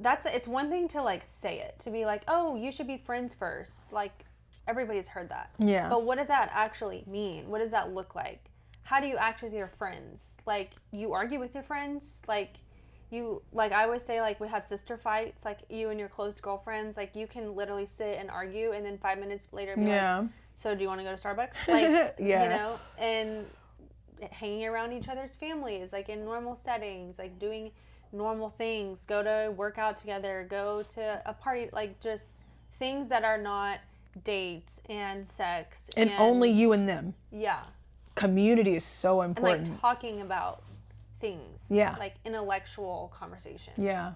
it's one thing to like say it, to be like, oh, you should be friends first. Like everybody's heard that. Yeah. But what does that actually mean? What does that look like? How do you act with your friends? Like you argue with your friends? Like I always say, like we have sister fights, like you and your close girlfriends, like you can literally sit and argue and then 5 minutes later be like, so do you want to go to Starbucks? Like, you know, and hanging around each other's families, like in normal settings, like doing normal things, go to work out together, go to a party, like just things that are not dates and sex. And only you and them. Yeah. Community is so important. And like talking about things. Yeah. Like intellectual conversation. Yeah.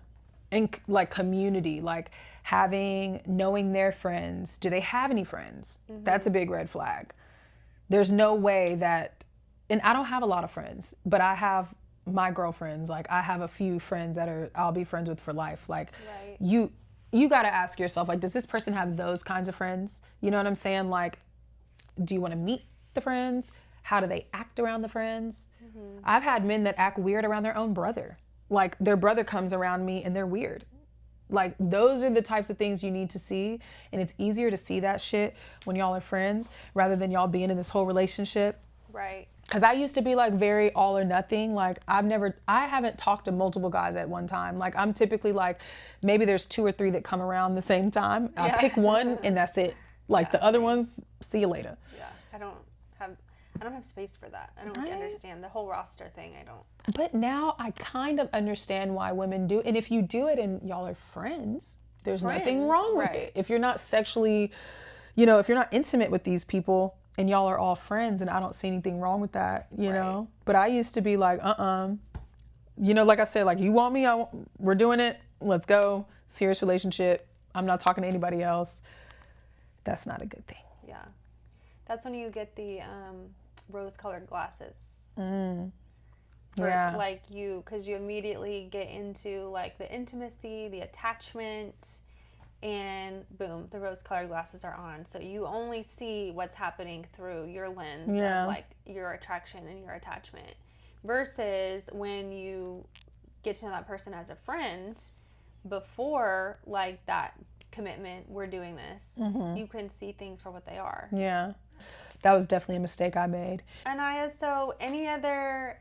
And like community, like knowing their friends. Do they have any friends? That's a big red flag. There's no way that, and I don't have a lot of friends, but I have my girlfriends. Like I have a few friends that I'll be friends with for life. Like you got to ask yourself, like, does this person have those kinds of friends? You know what I'm saying? Like, do you want to meet the friends? How do they act around the friends? I've had men that act weird around their own brother. Like their brother comes around me and they're weird. Like those are the types of things you need to see. And it's easier to see that shit when y'all are friends rather than y'all being in this whole relationship. Right. Cause I used to be like very all or nothing. Like I haven't talked to multiple guys at one time. Like I'm typically like, maybe there's 2 or 3 that come around the same time. I pick one and that's it. Like the other ones, see you later. Yeah. I don't have space for that. I don't understand the whole roster thing. I don't. But now I kind of understand why women do. And if you do it and y'all are friends, there's nothing wrong with it. If you're not sexually, if you're not intimate with these people and y'all are all friends, and I don't see anything wrong with that, you know? But I used to be like, like I said, like, you want me, we're doing it. Let's go. Serious relationship. I'm not talking to anybody else. That's not a good thing. Yeah. That's when you get the rose-colored glasses. Yeah. Like because you immediately get into like the intimacy, the attachment, and boom, the rose-colored glasses are on. So you only see what's happening through your lens of like your attraction and your attachment. Versus when you get to know that person as a friend before like that commitment, we're doing this, you can see things for what they are. Yeah. That was definitely a mistake I made. ANIIYA, so any other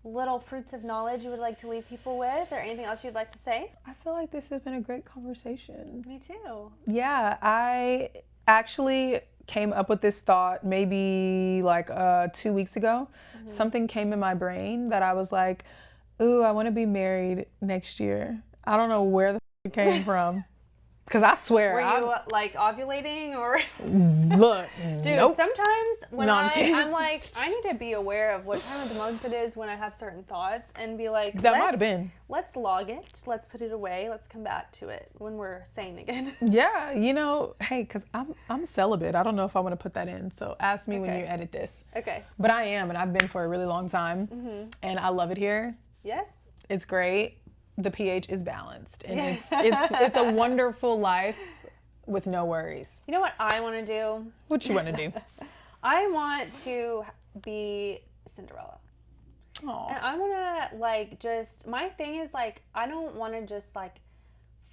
little fruits of knowledge you would like to leave people with, or anything else you'd like to say? I feel like this has been a great conversation. Me too. Yeah, I actually came up with this thought maybe like 2 weeks ago. Something came in my brain that I was like, ooh, I want to be married next year. I don't know where the it came from. Because I swear. Were you like ovulating or? Look, dude, nope. sometimes when I'm like, I need to be aware of what time of the month it is when I have certain thoughts and be like, that might have been. Let's log it. Let's put it away. Let's come back to it when we're sane again. Yeah, hey, because I'm celibate. I don't know if I want to put that in. So ask me when you edit this. Okay. But I am, and I've been for a really long time. And I love it here. Yes. It's great. The pH is balanced, and it's a wonderful life with no worries. You know what I want to do? What you want to do? I want to be Cinderella. Aww. And I want to my thing is like, I don't want to just like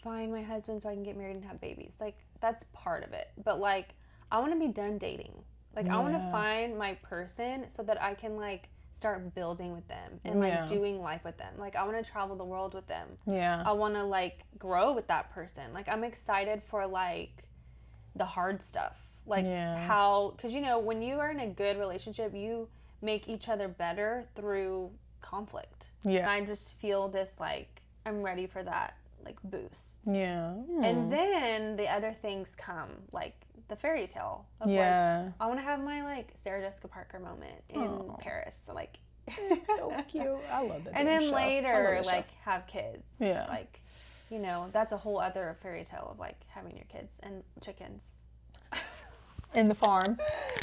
find my husband so I can get married and have babies. Like that's part of it. But like, I want to be done dating. Like I want to find my person so that I can like start building with them and like doing life with them. Like I want to travel the world with them. Yeah. I want to like grow with that person. Like I'm excited for like the hard stuff. Like how, because when you are in a good relationship, you make each other better through conflict. Yeah. And I just feel this like I'm ready for that like boost. Yeah. And then the other things come, like the fairy tale of like, I want to have my like Sarah Jessica Parker moment in Paris. So like so cute. I love that. And then later like have kids. Yeah. Like, that's a whole other fairy tale of like having your kids and chickens. In the farm.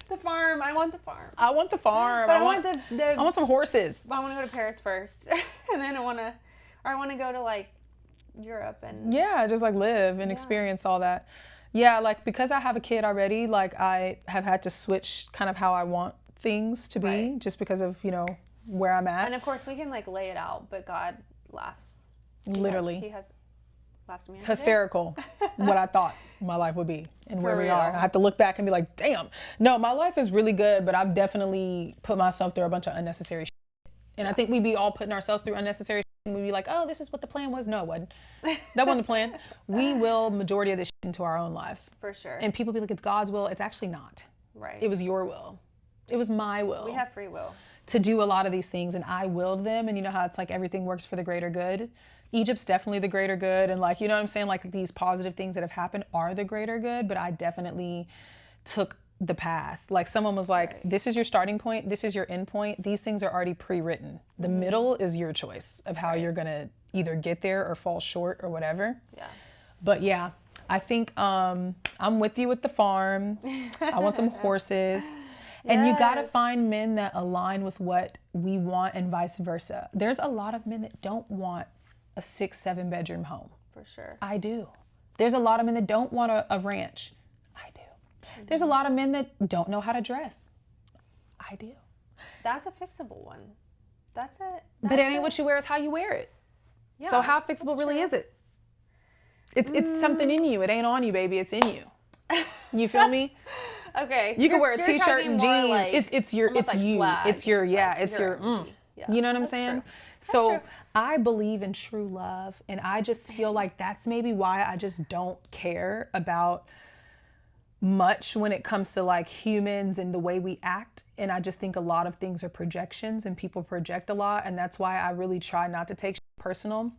The farm. I want the farm. I want the farm. But I want I want some horses. I want to go to Paris first. And then I want to go to like Europe and just like live and experience all that. Yeah, like because I have a kid already, like I have had to switch kind of how I want things to be just because of, you know, where I'm at. And of course we can like lay it out, but God laughs. Literally. He has laughs at me. It's hysterical what I thought my life would be and where we real. are. I have to look back and be like, damn. No, my life is really good, but I've definitely put myself through a bunch of unnecessary shit. And I think we be all putting ourselves through unnecessary shit and we be like, oh, this is what the plan was. No, it wasn't. That wasn't the plan. We will majority of this shit into our own lives. For sure. And people be like, it's God's will. It's actually not. Right. It was your will. It was my will. We have free will. To do a lot of these things, and I willed them. And you know how it's like everything works for the greater good? Egypt's definitely the greater good. And like, you know what I'm saying? Like these positive things that have happened are the greater good, but I definitely took the path. Like someone was like, this is your starting point. This is your end point. These things are already pre-written. The middle is your choice of how you're going to either get there or fall short or whatever. Yeah. But yeah, I think I'm with you with the farm. I want some horses. And you got to find men that align with what we want and vice versa. There's a lot of men that don't want a 6-7 bedroom home. For sure. I do. There's a lot of men that don't want a ranch. I do. There's a lot of men that don't know how to dress. I do. That's a fixable one. That's it. But it ain't what you wear, it's how you wear it. Yeah, so how fixable really is it? It's something in you. It ain't on you, baby. It's in you. You feel me? Okay. You can wear a t-shirt and jeans. Like, it's you. swag. It's your Yeah, you know what I'm saying? True. So true. I believe in true love, and I just feel like that's maybe why I just don't care about much when it comes to like humans and the way we act. And I just think a lot of things are projections and people project a lot. And that's why I really try not to take personal.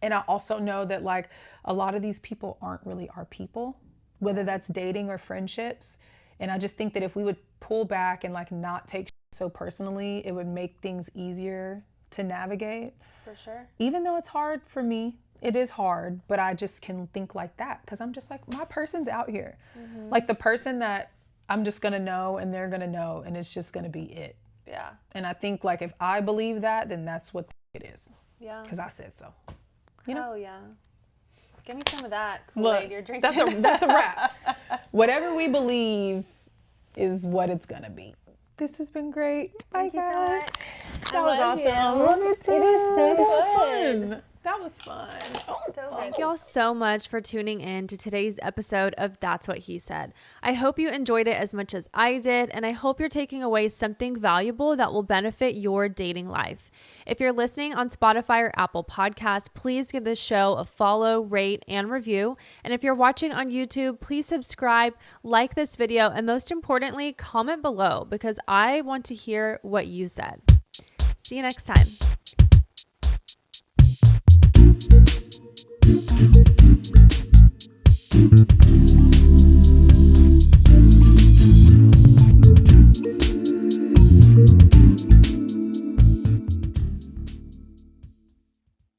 And I also know that like a lot of these people aren't really our people, whether that's dating or friendships. And I just think that if we would pull back and like not take so personally, it would make things easier to navigate. For sure. Even though it's hard for me, it is hard, but I just can think like that because I'm just like, my person's out here. Like the person that I'm just going to know and they're going to know and it's just going to be it. Yeah. And I think like if I believe that, then that's what it is. Yeah. Because I said so. You know? Oh, yeah. Give me some of that Kool-Aid you're drinking. That's a wrap. Whatever we believe is what it's going to be. This has been great. Bye, guys. That was awesome. I love it too. It is so fun. That was fun. Thank y'all so much for tuning in to today's episode of That's What He Said. I hope you enjoyed it as much as I did, and I hope you're taking away something valuable that will benefit your dating life. If you're listening on Spotify or Apple Podcasts, please give this show a follow, rate, and review. And if you're watching on YouTube, please subscribe, like this video, and most importantly, comment below because I want to hear what you said. See you next time.